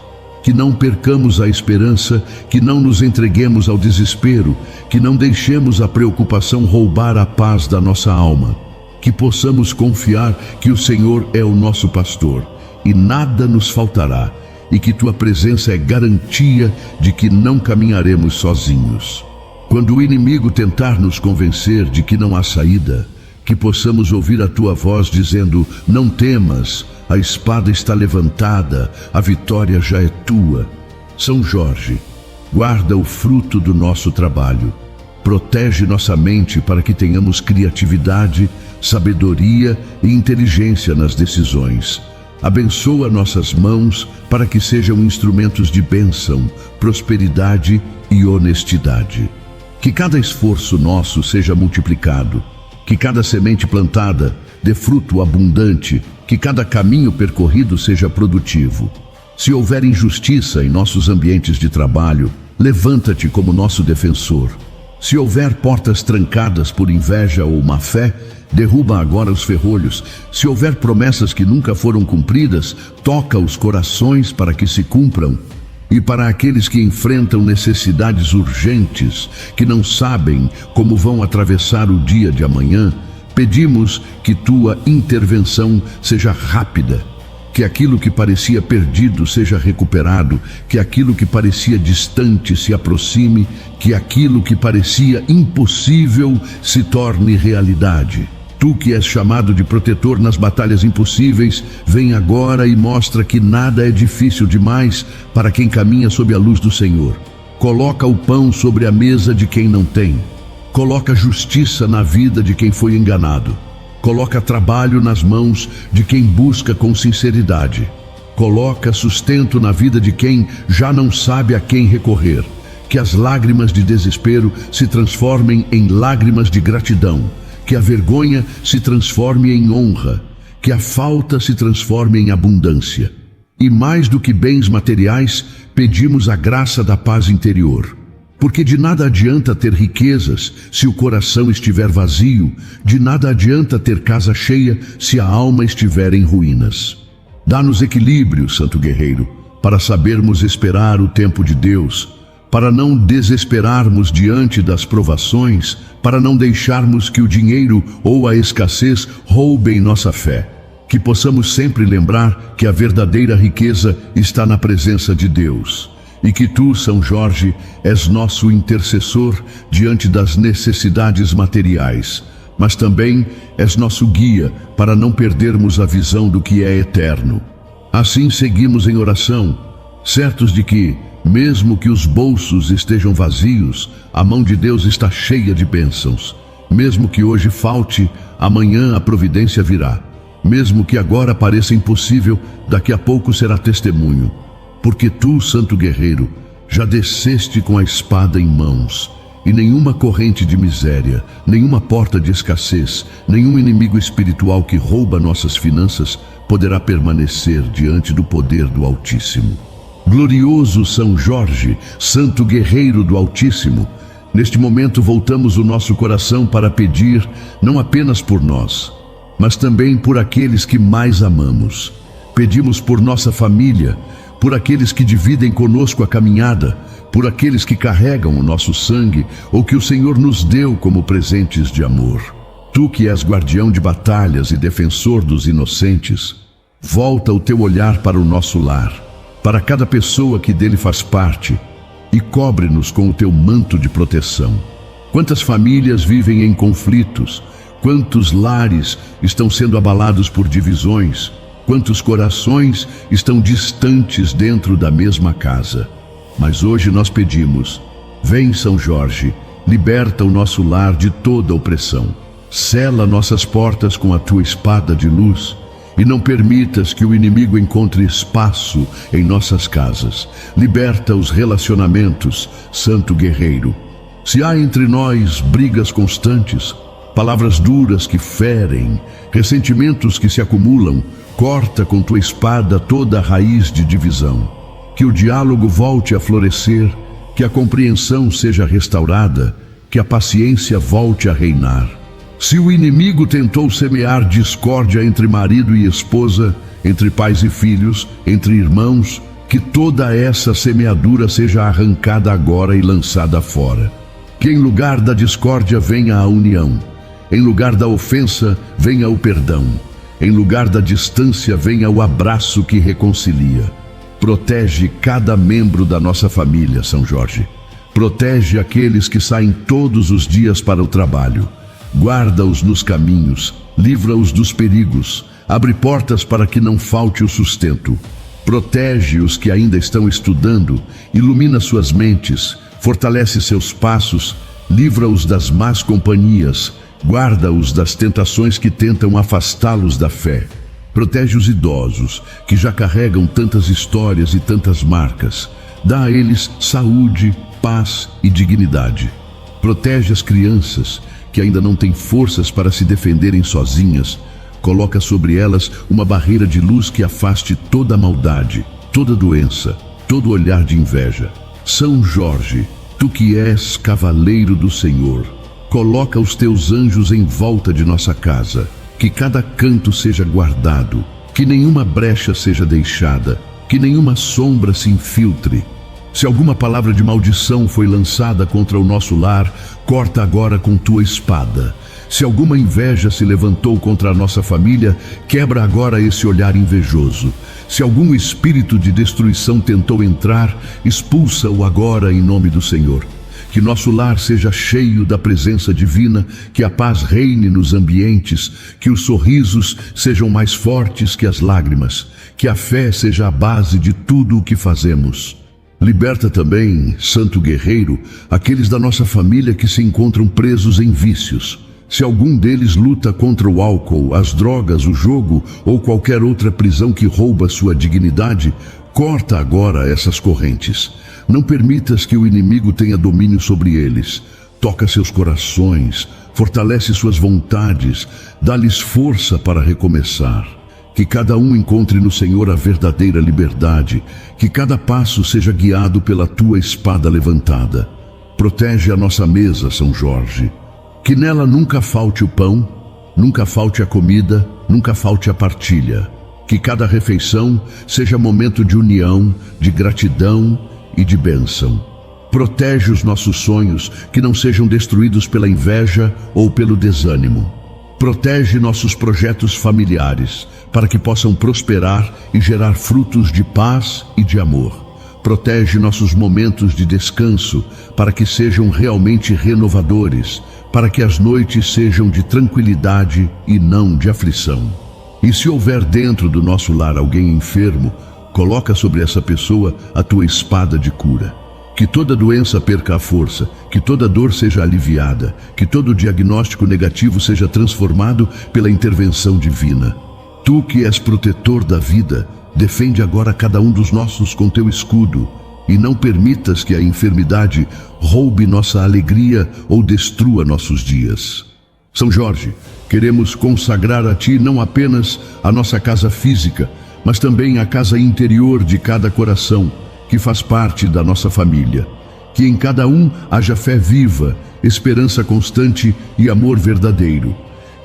que não percamos a esperança, que não nos entreguemos ao desespero, que não deixemos a preocupação roubar a paz da nossa alma, que possamos confiar que o Senhor é o nosso pastor e nada nos faltará, e que tua presença é garantia de que não caminharemos sozinhos. Quando o inimigo tentar nos convencer de que não há saída, que possamos ouvir a tua voz dizendo: não temas, a espada está levantada, a vitória já é tua. São Jorge, guarda o fruto do nosso trabalho, protege nossa mente para que tenhamos criatividade, sabedoria e inteligência nas decisões. Abençoa nossas mãos para que sejam instrumentos de bênção, prosperidade e honestidade. Que cada esforço nosso seja multiplicado, que cada semente plantada dê fruto abundante, que cada caminho percorrido seja produtivo. Se houver injustiça em nossos ambientes de trabalho, levanta-te como nosso defensor. Se houver portas trancadas por inveja ou má fé, derruba agora os ferrolhos. Se houver promessas que nunca foram cumpridas, toca os corações para que se cumpram. E para aqueles que enfrentam necessidades urgentes, que não sabem como vão atravessar o dia de amanhã, pedimos que tua intervenção seja rápida, que aquilo que parecia perdido seja recuperado, que aquilo que parecia distante se aproxime, que aquilo que parecia impossível se torne realidade. Tu que és chamado de protetor nas batalhas impossíveis, vem agora e mostra que nada é difícil demais para quem caminha sob a luz do Senhor. Coloca o pão sobre a mesa de quem não tem. Coloca justiça na vida de quem foi enganado. Coloca trabalho nas mãos de quem busca com sinceridade. Coloca sustento na vida de quem já não sabe a quem recorrer. Que as lágrimas de desespero se transformem em lágrimas de gratidão. Que a vergonha se transforme em honra, que a falta se transforme em abundância. E mais do que bens materiais, pedimos a graça da paz interior. Porque de nada adianta ter riquezas se o coração estiver vazio, de nada adianta ter casa cheia se a alma estiver em ruínas. Dá-nos equilíbrio, Santo Guerreiro, para sabermos esperar o tempo de Deus, para não desesperarmos diante das provações, para não deixarmos que o dinheiro ou a escassez roubem nossa fé. Que possamos sempre lembrar que a verdadeira riqueza está na presença de Deus. E que tu, São Jorge, és nosso intercessor diante das necessidades materiais, mas também és nosso guia para não perdermos a visão do que é eterno. Assim seguimos em oração, certos de que, mesmo que os bolsos estejam vazios, a mão de Deus está cheia de bênçãos. Mesmo que hoje falte, amanhã a providência virá. Mesmo que agora pareça impossível, daqui a pouco será testemunho. Porque tu, Santo Guerreiro, já desceste com a espada em mãos, e nenhuma corrente de miséria, nenhuma porta de escassez, nenhum inimigo espiritual que rouba nossas finanças poderá permanecer diante do poder do Altíssimo. Glorioso São Jorge, Santo Guerreiro do Altíssimo, neste momento voltamos o nosso coração para pedir, não apenas por nós, mas também por aqueles que mais amamos. Pedimos por nossa família, por aqueles que dividem conosco a caminhada, por aqueles que carregam o nosso sangue ou que o Senhor nos deu como presentes de amor. Tu que és guardião de batalhas e defensor dos inocentes, volta o teu olhar para o nosso lar, para cada pessoa que dele faz parte, e cobre-nos com o teu manto de proteção. Quantas famílias vivem em conflitos, quantos lares estão sendo abalados por divisões, quantos corações estão distantes dentro da mesma casa. Mas hoje nós pedimos, vem São Jorge, liberta o nosso lar de toda opressão, sela nossas portas com a tua espada de luz, e não permitas que o inimigo encontre espaço em nossas casas. Liberta os relacionamentos, Santo Guerreiro. Se há entre nós brigas constantes, palavras duras que ferem, ressentimentos que se acumulam, corta com tua espada toda a raiz de divisão. Que o diálogo volte a florescer, que a compreensão seja restaurada, que a paciência volte a reinar. Se o inimigo tentou semear discórdia entre marido e esposa, entre pais e filhos, entre irmãos, que toda essa semeadura seja arrancada agora e lançada fora. Que em lugar da discórdia venha a união, em lugar da ofensa venha o perdão, em lugar da distância venha o abraço que reconcilia. Protege cada membro da nossa família, São Jorge. Protege aqueles que saem todos os dias para o trabalho. Guarda-os nos caminhos, livra-os dos perigos, abre portas para que não falte o sustento. Protege os que ainda estão estudando, ilumina suas mentes, fortalece seus passos, livra-os das más companhias, guarda-os das tentações que tentam afastá-los da fé. Protege os idosos, que já carregam tantas histórias e tantas marcas. Dá a eles saúde, paz e dignidade. Protege as crianças, que ainda não têm forças para se defenderem sozinhas. Coloca sobre elas uma barreira de luz que afaste toda a maldade, toda doença, todo olhar de inveja. São Jorge, tu que és cavaleiro do Senhor, coloca os teus anjos em volta de nossa casa, que cada canto seja guardado, que nenhuma brecha seja deixada, que nenhuma sombra se infiltre. Se alguma palavra de maldição foi lançada contra o nosso lar, corta agora com tua espada. Se alguma inveja se levantou contra a nossa família, quebra agora esse olhar invejoso. Se algum espírito de destruição tentou entrar, expulsa-o agora em nome do Senhor. Que nosso lar seja cheio da presença divina, que a paz reine nos ambientes, que os sorrisos sejam mais fortes que as lágrimas, que a fé seja a base de tudo o que fazemos. Liberta também, Santo Guerreiro, aqueles da nossa família que se encontram presos em vícios. Se algum deles luta contra o álcool, as drogas, o jogo ou qualquer outra prisão que rouba sua dignidade, corta agora essas correntes. Não permitas que o inimigo tenha domínio sobre eles. Toca seus corações, fortalece suas vontades, dá-lhes força para recomeçar. Que cada um encontre no Senhor a verdadeira liberdade, que cada passo seja guiado pela tua espada levantada. Protege a nossa mesa, São Jorge. Que nela nunca falte o pão, nunca falte a comida, nunca falte a partilha. Que cada refeição seja momento de união, de gratidão e de bênção. Protege os nossos sonhos, que não sejam destruídos pela inveja ou pelo desânimo. Protege nossos projetos familiares, para que possam prosperar e gerar frutos de paz e de amor. Protege nossos momentos de descanso, para que sejam realmente renovadores, para que as noites sejam de tranquilidade e não de aflição. E se houver dentro do nosso lar alguém enfermo, coloca sobre essa pessoa a tua espada de cura. Que toda doença perca a força, que toda dor seja aliviada, que todo diagnóstico negativo seja transformado pela intervenção divina. Tu que és protetor da vida, defende agora cada um dos nossos com teu escudo, e não permitas que a enfermidade roube nossa alegria ou destrua nossos dias. São Jorge, queremos consagrar a ti não apenas a nossa casa física, mas também a casa interior de cada coração, que faz parte da nossa família. Que em cada um haja fé viva, esperança constante e amor verdadeiro.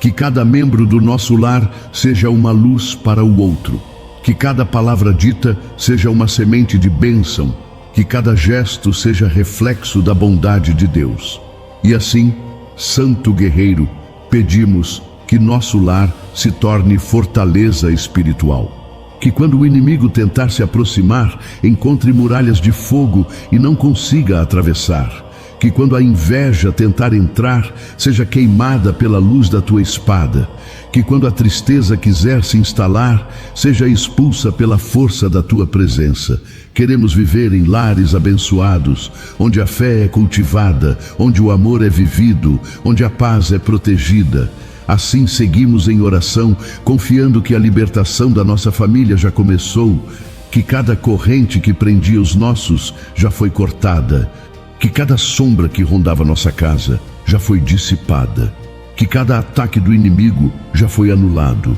Que cada membro do nosso lar seja uma luz para o outro. Que cada palavra dita seja uma semente de bênção. Que cada gesto seja reflexo da bondade de Deus. E assim, Santo Guerreiro, pedimos que nosso lar se torne fortaleza espiritual. Que quando o inimigo tentar se aproximar, encontre muralhas de fogo e não consiga atravessar. Que quando a inveja tentar entrar, seja queimada pela luz da tua espada. Que quando a tristeza quiser se instalar, seja expulsa pela força da tua presença. Queremos viver em lares abençoados, onde a fé é cultivada, onde o amor é vivido, onde a paz é protegida. Assim seguimos em oração, confiando que a libertação da nossa família já começou, que cada corrente que prendia os nossos já foi cortada, que cada sombra que rondava nossa casa já foi dissipada, que cada ataque do inimigo já foi anulado.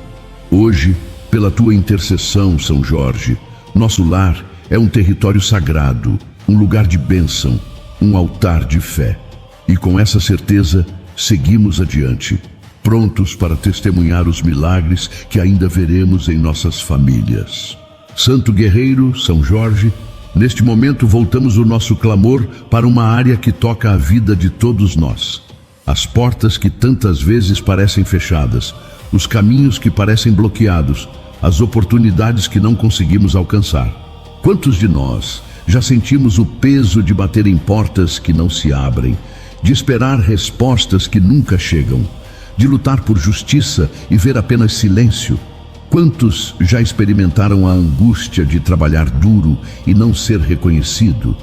Hoje, pela tua intercessão, São Jorge, nosso lar é um território sagrado, um lugar de bênção, um altar de fé. E com essa certeza, seguimos adiante, prontos para testemunhar os milagres que ainda veremos em nossas famílias. Santo guerreiro, São Jorge, neste momento voltamos o nosso clamor para uma área que toca a vida de todos nós. As portas que tantas vezes parecem fechadas, os caminhos que parecem bloqueados, as oportunidades que não conseguimos alcançar. Quantos de nós já sentimos o peso de bater em portas que não se abrem, de esperar respostas que nunca chegam, de lutar por justiça e ver apenas silêncio? Quantos já experimentaram a angústia de trabalhar duro e não ser reconhecido,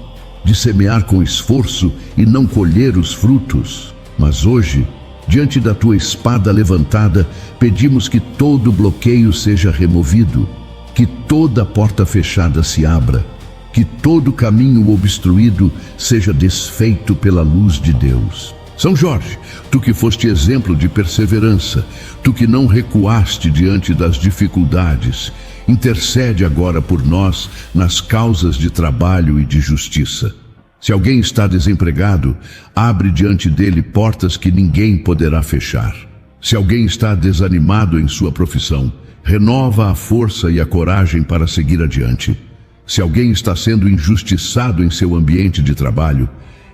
de semear com esforço e não colher os frutos? Mas hoje, diante da tua espada levantada, pedimos que todo bloqueio seja removido, que toda porta fechada se abra, que todo caminho obstruído seja desfeito pela luz de Deus. São Jorge, tu que foste exemplo de perseverança, tu que não recuaste diante das dificuldades, intercede agora por nós nas causas de trabalho e de justiça. Se alguém está desempregado, abre diante dele portas que ninguém poderá fechar. Se alguém está desanimado em sua profissão, renova a força e a coragem para seguir adiante. Se alguém está sendo injustiçado em seu ambiente de trabalho,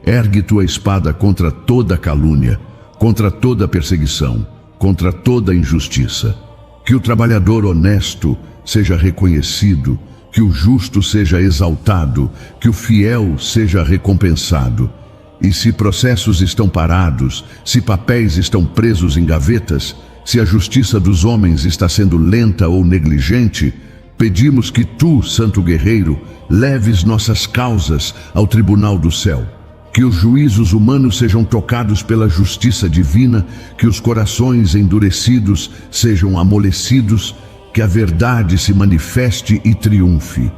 ergue tua espada contra toda calúnia, contra toda perseguição, contra toda injustiça. Que o trabalhador honesto seja reconhecido, que o justo seja exaltado, que o fiel seja recompensado. E se processos estão parados, se papéis estão presos em gavetas, se a justiça dos homens está sendo lenta ou negligente, pedimos que tu, Santo Guerreiro, leves nossas causas ao tribunal do céu. Que os juízos humanos sejam tocados pela justiça divina, que os corações endurecidos sejam amolecidos, que a verdade se manifeste e triunfe.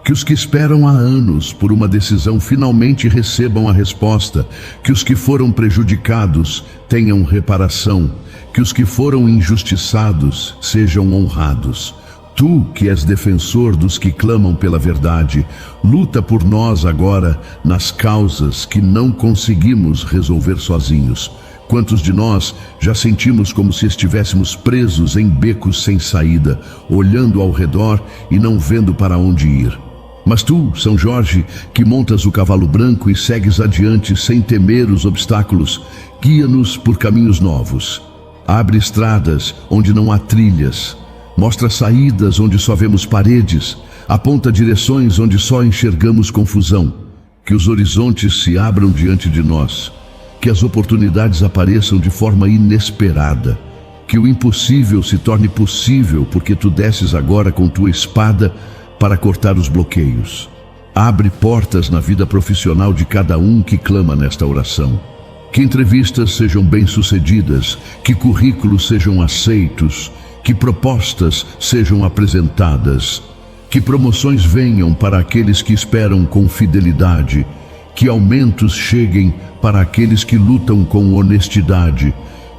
Que os que esperam há anos por uma decisão finalmente recebam a resposta, que os que foram prejudicados tenham reparação, que os que foram injustiçados sejam honrados. Tu, que és defensor dos que clamam pela verdade, luta por nós agora nas causas que não conseguimos resolver sozinhos. Quantos de nós já sentimos como se estivéssemos presos em becos sem saída, olhando ao redor e não vendo para onde ir? Mas tu, São Jorge, que montas o cavalo branco e segues adiante sem temer os obstáculos, guia-nos por caminhos novos. Abre estradas onde não há trilhas, mostra saídas onde só vemos paredes, aponta direções onde só enxergamos confusão. Que os horizontes se abram diante de nós, que as oportunidades apareçam de forma inesperada, que o impossível se torne possível porque tu desces agora com tua espada para cortar os bloqueios. Abre portas na vida profissional de cada um que clama nesta oração. Que entrevistas sejam bem-sucedidas, que currículos sejam aceitos, que propostas sejam apresentadas, que promoções venham para aqueles que esperam com fidelidade, que aumentos cheguem para aqueles que lutam com honestidade,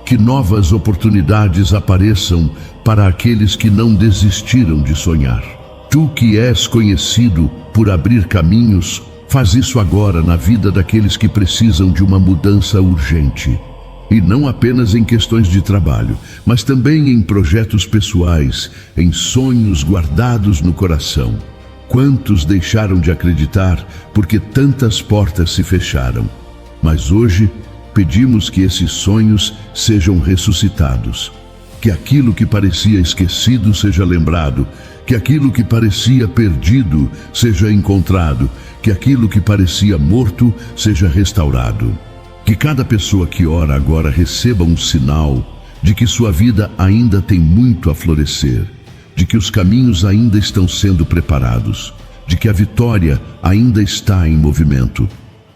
que novas oportunidades apareçam para aqueles que não desistiram de sonhar. Tu que és conhecido por abrir caminhos, faz isso agora na vida daqueles que precisam de uma mudança urgente. E não apenas em questões de trabalho, mas também em projetos pessoais, em sonhos guardados no coração. Quantos deixaram de acreditar porque tantas portas se fecharam? Mas hoje pedimos que esses sonhos sejam ressuscitados. Que aquilo que parecia esquecido seja lembrado, que aquilo que parecia perdido seja encontrado, que aquilo que parecia morto seja restaurado. Que cada pessoa que ora agora receba um sinal de que sua vida ainda tem muito a florescer, de que os caminhos ainda estão sendo preparados, de que a vitória ainda está em movimento.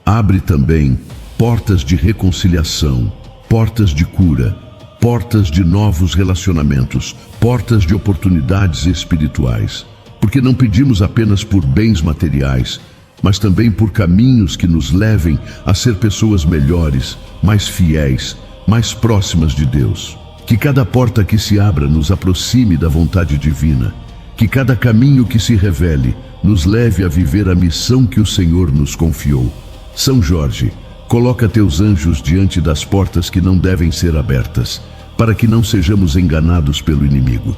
Abre também portas de reconciliação, portas de cura, portas de novos relacionamentos, portas de oportunidades espirituais, porque não pedimos apenas por bens materiais, mas também por caminhos que nos levem a ser pessoas melhores, mais fiéis, mais próximas de Deus. Que cada porta que se abra nos aproxime da vontade divina, que cada caminho que se revele nos leve a viver a missão que o Senhor nos confiou. São Jorge, coloca teus anjos diante das portas que não devem ser abertas, para que não sejamos enganados pelo inimigo.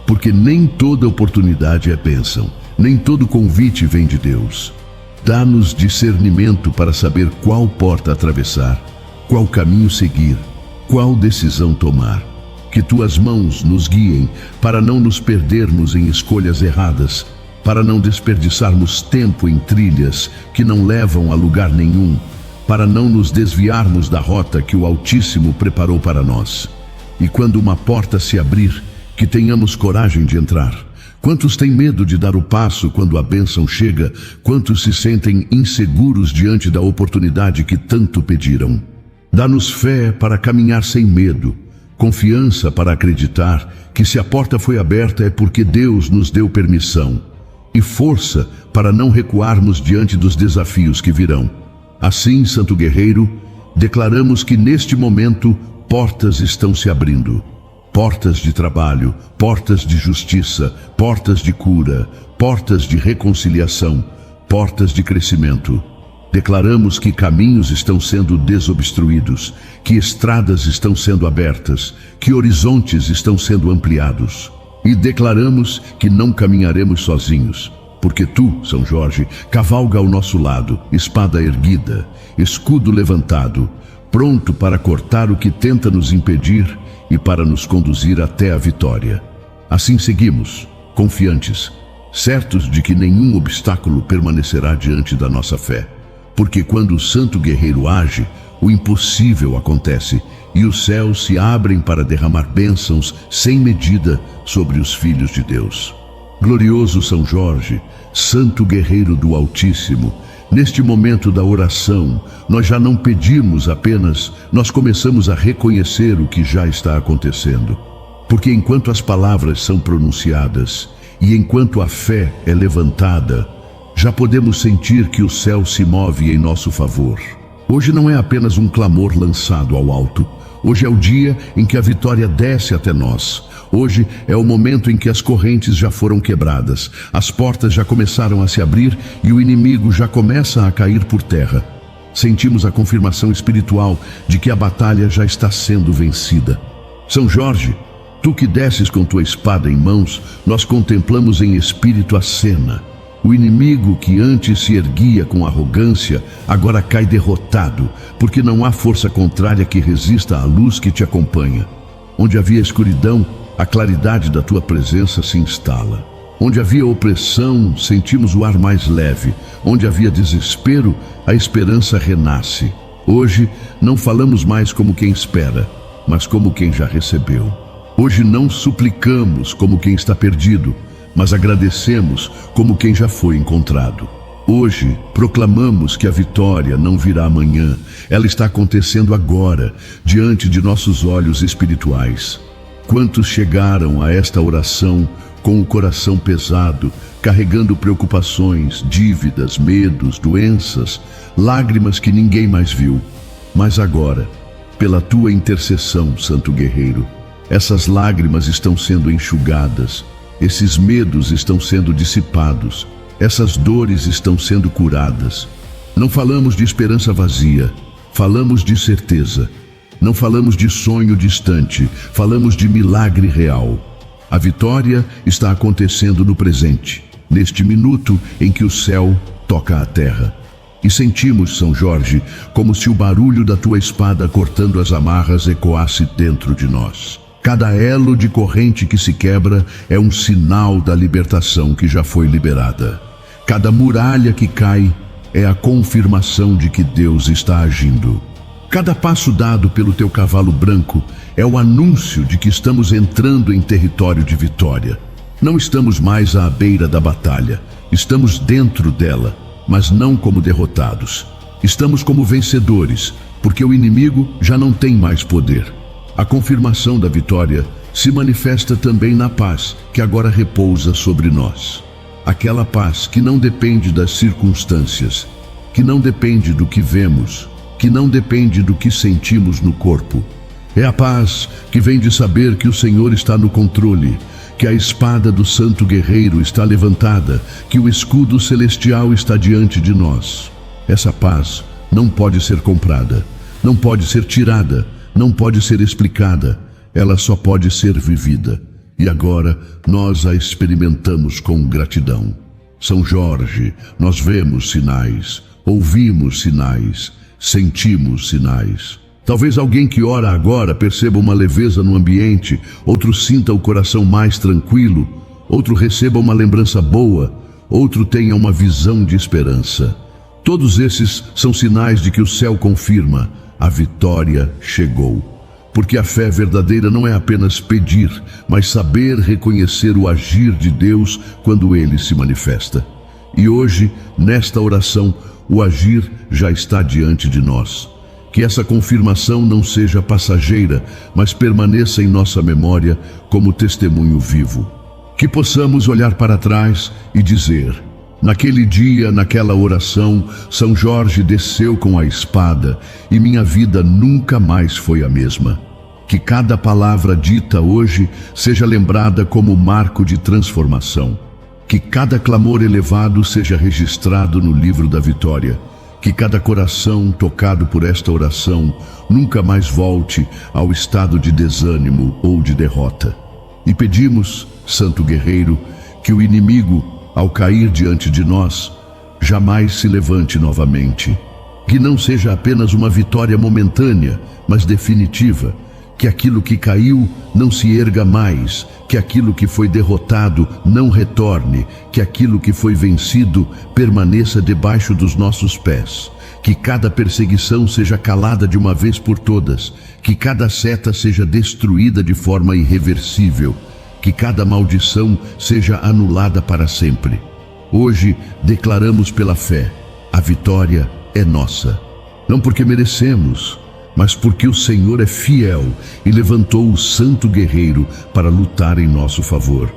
Porque nem toda oportunidade é bênção, Nem todo convite vem de Deus. Dá-nos discernimento para saber qual porta atravessar, qual caminho seguir, qual decisão tomar. Que tuas mãos nos guiem para não nos perdermos em escolhas erradas, para não desperdiçarmos tempo em trilhas que não levam a lugar nenhum, para não nos desviarmos da rota que o Altíssimo preparou para nós. E quando uma porta se abrir, que tenhamos coragem de entrar. Quantos têm medo de dar o passo quando a bênção chega? Quantos se sentem inseguros diante da oportunidade que tanto pediram? Dá-nos fé para caminhar sem medo, confiança para acreditar que se a porta foi aberta é porque Deus nos deu permissão, e força para não recuarmos diante dos desafios que virão. Assim, Santo Guerreiro, declaramos que neste momento portas estão se abrindo. Portas de trabalho, portas de justiça, portas de cura, portas de reconciliação, portas de crescimento. Declaramos que caminhos estão sendo desobstruídos, que estradas estão sendo abertas, que horizontes estão sendo ampliados. E declaramos que não caminharemos sozinhos, porque tu, São Jorge, cavalga ao nosso lado, espada erguida, escudo levantado, pronto para cortar o que tenta nos impedir e para nos conduzir até a vitória. Assim seguimos, confiantes, certos de que nenhum obstáculo permanecerá diante da nossa fé. Porque quando o Santo Guerreiro age, o impossível acontece e os céus se abrem para derramar bênçãos sem medida sobre os filhos de Deus. Glorioso São Jorge, Santo Guerreiro do Altíssimo, neste momento da oração, nós já não pedimos apenas, nós começamos a reconhecer o que já está acontecendo. Porque enquanto as palavras são pronunciadas e enquanto a fé é levantada, já podemos sentir que o céu se move em nosso favor. Hoje não é apenas um clamor lançado ao alto. Hoje é o dia em que a vitória desce até nós. Hoje é o momento em que as correntes já foram quebradas, as portas já começaram a se abrir e o inimigo já começa a cair por terra. Sentimos a confirmação espiritual de que a batalha já está sendo vencida. São Jorge, tu que desces com tua espada em mãos, nós contemplamos em espírito a cena. O inimigo que antes se erguia com arrogância, agora cai derrotado, porque não há força contrária que resista à luz que te acompanha. Onde havia escuridão, a claridade da tua presença se instala. Onde havia opressão, sentimos o ar mais leve. Onde havia desespero, a esperança renasce. Hoje, não falamos mais como quem espera, mas como quem já recebeu. Hoje não suplicamos como quem está perdido, mas agradecemos como quem já foi encontrado. Hoje, proclamamos que a vitória não virá amanhã, ela está acontecendo agora, diante de nossos olhos espirituais. Quantos chegaram a esta oração com o coração pesado, carregando preocupações, dívidas, medos, doenças, lágrimas que ninguém mais viu. Mas agora, pela tua intercessão, Santo Guerreiro, essas lágrimas estão sendo enxugadas, esses medos estão sendo dissipados, essas dores estão sendo curadas. Não falamos de esperança vazia, falamos de certeza. Não falamos de sonho distante, falamos de milagre real. A vitória está acontecendo no presente, neste minuto em que o céu toca a terra. E sentimos, São Jorge, como se o barulho da tua espada cortando as amarras ecoasse dentro de nós. Cada elo de corrente que se quebra é um sinal da libertação que já foi liberada. Cada muralha que cai é a confirmação de que Deus está agindo. Cada passo dado pelo teu cavalo branco é o anúncio de que estamos entrando em território de vitória. Não estamos mais à beira da batalha, estamos dentro dela, mas não como derrotados. Estamos como vencedores, porque o inimigo já não tem mais poder. A confirmação da vitória se manifesta também na paz que agora repousa sobre nós. Aquela paz que não depende das circunstâncias, que não depende do que vemos, que não depende do que sentimos no corpo. É a paz que vem de saber que o Senhor está no controle, que a espada do Santo Guerreiro está levantada, que o escudo celestial está diante de nós. Essa paz não pode ser comprada, não pode ser tirada, não pode ser explicada, ela só pode ser vivida. E agora nós a experimentamos com gratidão. São Jorge, nós vemos sinais, ouvimos sinais, sentimos sinais. Talvez alguém que ora agora perceba uma leveza no ambiente, outro sinta o coração mais tranquilo, outro receba uma lembrança boa, outro tenha uma visão de esperança. Todos esses são sinais de que o céu confirma: a vitória chegou. Porque a fé verdadeira não é apenas pedir, mas saber reconhecer o agir de Deus quando Ele se manifesta. E hoje, nesta oração, o agir já está diante de nós. Que essa confirmação não seja passageira, mas permaneça em nossa memória como testemunho vivo. Que possamos olhar para trás e dizer: naquele dia, naquela oração, São Jorge desceu com a espada e minha vida nunca mais foi a mesma. Que cada palavra dita hoje seja lembrada como marco de transformação. Que cada clamor elevado seja registrado no livro da vitória. Que cada coração tocado por esta oração nunca mais volte ao estado de desânimo ou de derrota. E pedimos, Santo Guerreiro, que o inimigo, ao cair diante de nós, jamais se levante novamente. Que não seja apenas uma vitória momentânea, mas definitiva. Que aquilo que caiu não se erga mais, que aquilo que foi derrotado não retorne, que aquilo que foi vencido permaneça debaixo dos nossos pés. Que cada perseguição seja calada de uma vez por todas, que cada seta seja destruída de forma irreversível, que cada maldição seja anulada para sempre. Hoje declaramos pela fé: a vitória é nossa. Não porque merecemos, mas porque o Senhor é fiel e levantou o santo guerreiro para lutar em nosso favor.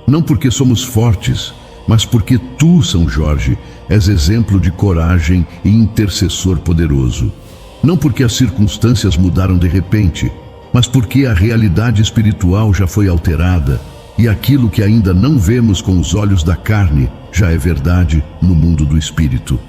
Não porque somos fortes, mas porque tu, São Jorge, és exemplo de coragem e intercessor poderoso. Não porque as circunstâncias mudaram de repente, mas porque a realidade espiritual já foi alterada e aquilo que ainda não vemos com os olhos da carne já é verdade no mundo do espírito.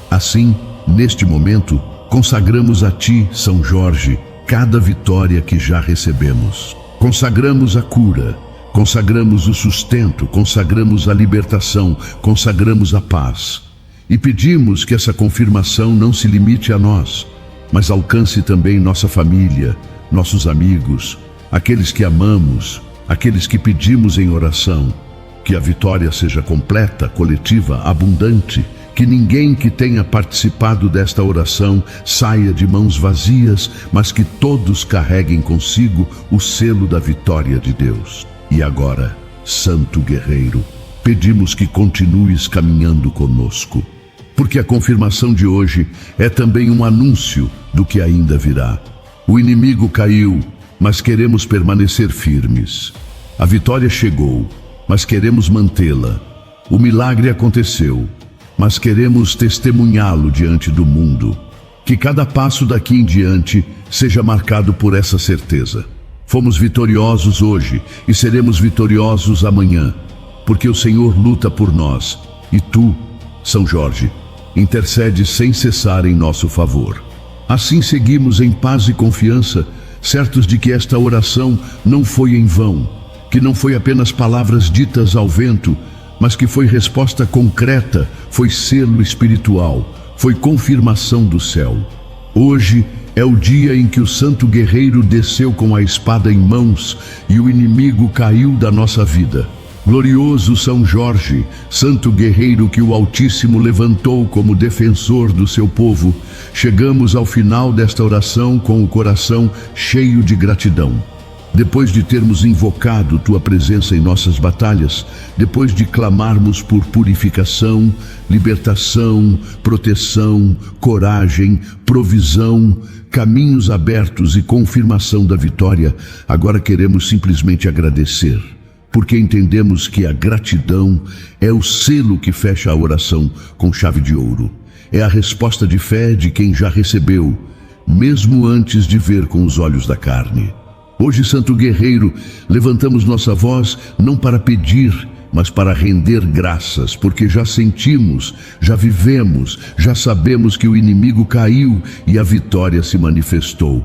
Assim, neste momento, consagramos a ti, São Jorge, cada vitória que já recebemos. Consagramos a cura, consagramos o sustento, consagramos a libertação, consagramos a paz. E pedimos que essa confirmação não se limite a nós, mas alcance também nossa família, nossos amigos, aqueles que amamos, aqueles que pedimos em oração. Que a vitória seja completa, coletiva, abundante. Que ninguém que tenha participado desta oração saia de mãos vazias, mas que todos carreguem consigo o selo da vitória de Deus. E agora, Santo Guerreiro, pedimos que continues caminhando conosco, porque a confirmação de hoje é também um anúncio do que ainda virá. O inimigo caiu, mas queremos permanecer firmes. A vitória chegou, mas queremos mantê-la. O milagre aconteceu, mas queremos testemunhá-lo diante do mundo. Que cada passo daqui em diante seja marcado por essa certeza. Fomos vitoriosos hoje e seremos vitoriosos amanhã, porque o Senhor luta por nós e tu, São Jorge, intercedes sem cessar em nosso favor. Assim seguimos em paz e confiança, certos de que esta oração não foi em vão, que não foi apenas palavras ditas ao vento, mas que foi resposta concreta, foi selo espiritual, foi confirmação do céu. Hoje é o dia em que o santo guerreiro desceu com a espada em mãos e o inimigo caiu da nossa vida. Glorioso São Jorge, santo guerreiro que o Altíssimo levantou como defensor do seu povo, chegamos ao final desta oração com o coração cheio de gratidão. Depois de termos invocado tua presença em nossas batalhas, depois de clamarmos por purificação, libertação, proteção, coragem, provisão, caminhos abertos e confirmação da vitória, agora queremos simplesmente agradecer, porque entendemos que a gratidão é o selo que fecha a oração com chave de ouro. É a resposta de fé de quem já recebeu, mesmo antes de ver com os olhos da carne. Hoje, Santo Guerreiro, levantamos nossa voz não para pedir, mas para render graças, porque já sentimos, já vivemos, já sabemos que o inimigo caiu e a vitória se manifestou.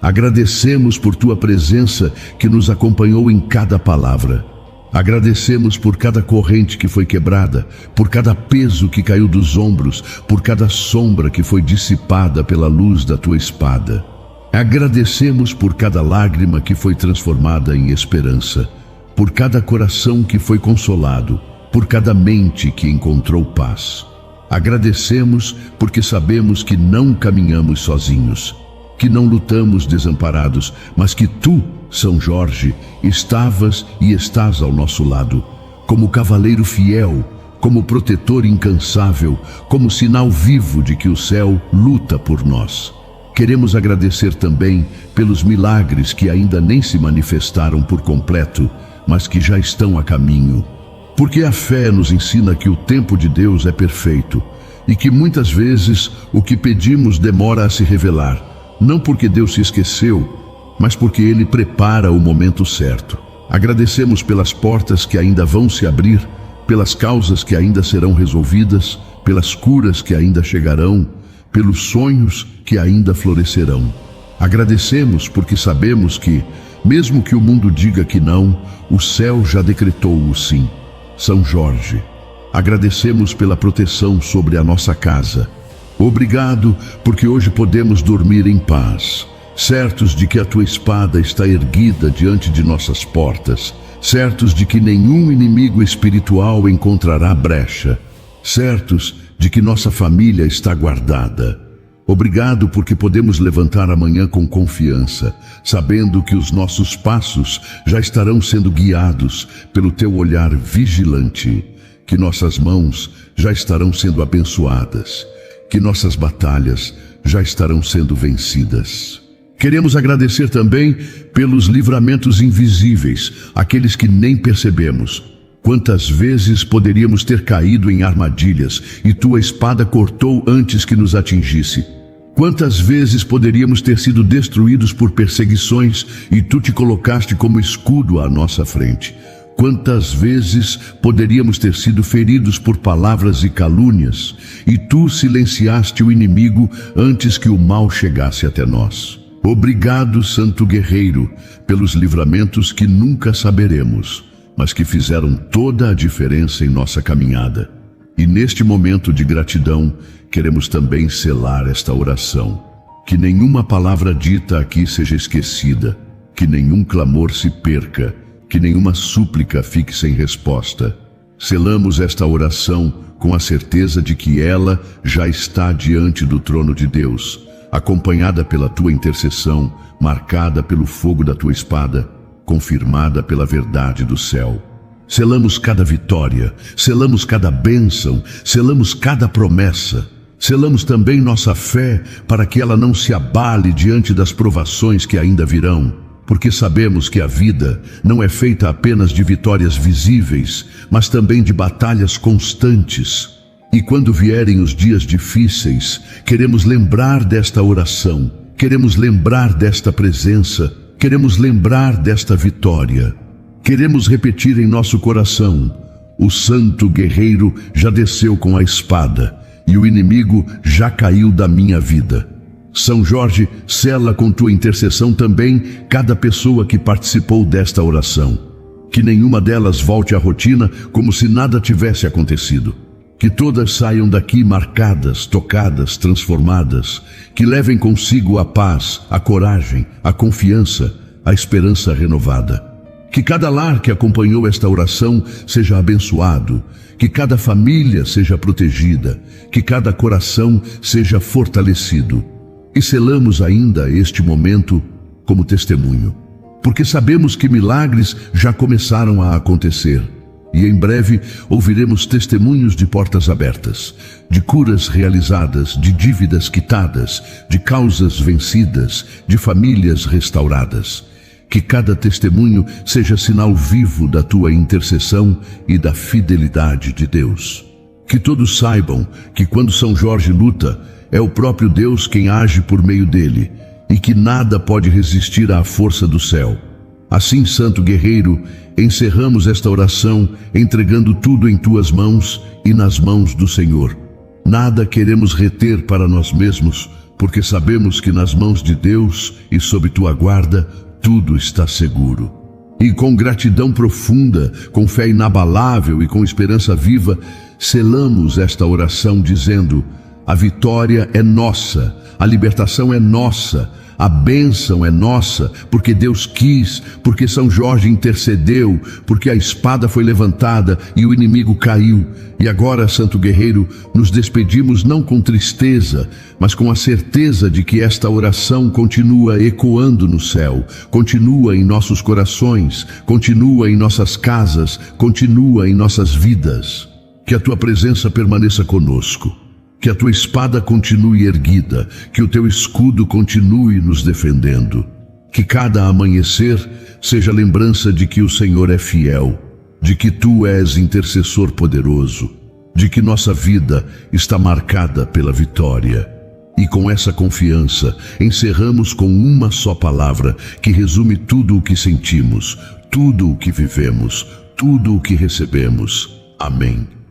Agradecemos por tua presença que nos acompanhou em cada palavra. Agradecemos por cada corrente que foi quebrada, por cada peso que caiu dos ombros, por cada sombra que foi dissipada pela luz da tua espada. Agradecemos por cada lágrima que foi transformada em esperança, por cada coração que foi consolado, por cada mente que encontrou paz. Agradecemos porque sabemos que não caminhamos sozinhos, que não lutamos desamparados, mas que tu, São Jorge, estavas e estás ao nosso lado, como cavaleiro fiel, como protetor incansável, como sinal vivo de que o céu luta por nós. Queremos agradecer também pelos milagres que ainda nem se manifestaram por completo, mas que já estão a caminho. Porque a fé nos ensina que o tempo de Deus é perfeito e que muitas vezes o que pedimos demora a se revelar, não porque Deus se esqueceu, mas porque Ele prepara o momento certo. Agradecemos pelas portas que ainda vão se abrir, pelas causas que ainda serão resolvidas, pelas curas que ainda chegarão, pelos sonhos que ainda florescerão. Agradecemos porque sabemos que, mesmo que o mundo diga que não, o céu já decretou o sim. São Jorge, agradecemos pela proteção sobre a nossa casa. Obrigado porque hoje podemos dormir em paz, certos de que a tua espada está erguida diante de nossas portas, certos de que nenhum inimigo espiritual encontrará brecha, certos de que nossa família está guardada. Obrigado porque podemos levantar amanhã com confiança, sabendo que os nossos passos já estarão sendo guiados pelo teu olhar vigilante, que nossas mãos já estarão sendo abençoadas, que nossas batalhas já estarão sendo vencidas. Queremos agradecer também pelos livramentos invisíveis, aqueles que nem percebemos. Quantas vezes poderíamos ter caído em armadilhas e tua espada cortou antes que nos atingisse? Quantas vezes poderíamos ter sido destruídos por perseguições e tu te colocaste como escudo à nossa frente? Quantas vezes poderíamos ter sido feridos por palavras e calúnias e tu silenciaste o inimigo antes que o mal chegasse até nós? Obrigado, Santo Guerreiro, pelos livramentos que nunca saberemos, mas que fizeram toda a diferença em nossa caminhada. E neste momento de gratidão, queremos também selar esta oração. Que nenhuma palavra dita aqui seja esquecida, que nenhum clamor se perca, que nenhuma súplica fique sem resposta. Selamos esta oração com a certeza de que ela já está diante do trono de Deus, acompanhada pela tua intercessão, marcada pelo fogo da tua espada, confirmada pela verdade do céu. Selamos cada vitória, selamos cada bênção, selamos cada promessa. Selamos também nossa fé para que ela não se abale diante das provações que ainda virão, porque sabemos que a vida não é feita apenas de vitórias visíveis, mas também de batalhas constantes. E quando vierem os dias difíceis, queremos lembrar desta oração, queremos lembrar desta presença, queremos lembrar desta vitória. Queremos repetir em nosso coração: o santo guerreiro já desceu com a espada, e o inimigo já caiu da minha vida. São Jorge, sela com tua intercessão também cada pessoa que participou desta oração. Que nenhuma delas volte à rotina como se nada tivesse acontecido. Que todas saiam daqui marcadas, tocadas, transformadas. Que levem consigo a paz, a coragem, a confiança, a esperança renovada. Que cada lar que acompanhou esta oração seja abençoado, que cada família seja protegida, que cada coração seja fortalecido. E selamos ainda este momento como testemunho, porque sabemos que milagres já começaram a acontecer, e em breve ouviremos testemunhos de portas abertas, de curas realizadas, de dívidas quitadas, de causas vencidas, de famílias restauradas. Que cada testemunho seja sinal vivo da tua intercessão e da fidelidade de Deus. Que todos saibam que quando São Jorge luta, é o próprio Deus quem age por meio dele, e que nada pode resistir à força do céu. Assim, Santo Guerreiro, encerramos esta oração entregando tudo em tuas mãos e nas mãos do Senhor. Nada queremos reter para nós mesmos, porque sabemos que nas mãos de Deus e sob tua guarda tudo está seguro. E com gratidão profunda, com fé inabalável e com esperança viva, selamos esta oração dizendo: a vitória é nossa, a libertação é nossa, a bênção é nossa, porque Deus quis, porque São Jorge intercedeu, porque a espada foi levantada e o inimigo caiu. E agora, Santo Guerreiro, nos despedimos não com tristeza, mas com a certeza de que esta oração continua ecoando no céu, continua em nossos corações, continua em nossas casas, continua em nossas vidas. Que a tua presença permaneça conosco. Que a tua espada continue erguida, que o teu escudo continue nos defendendo. Que cada amanhecer seja lembrança de que o Senhor é fiel, de que tu és intercessor poderoso, de que nossa vida está marcada pela vitória. E com essa confiança, encerramos com uma só palavra que resume tudo o que sentimos, tudo o que vivemos, tudo o que recebemos. Amém.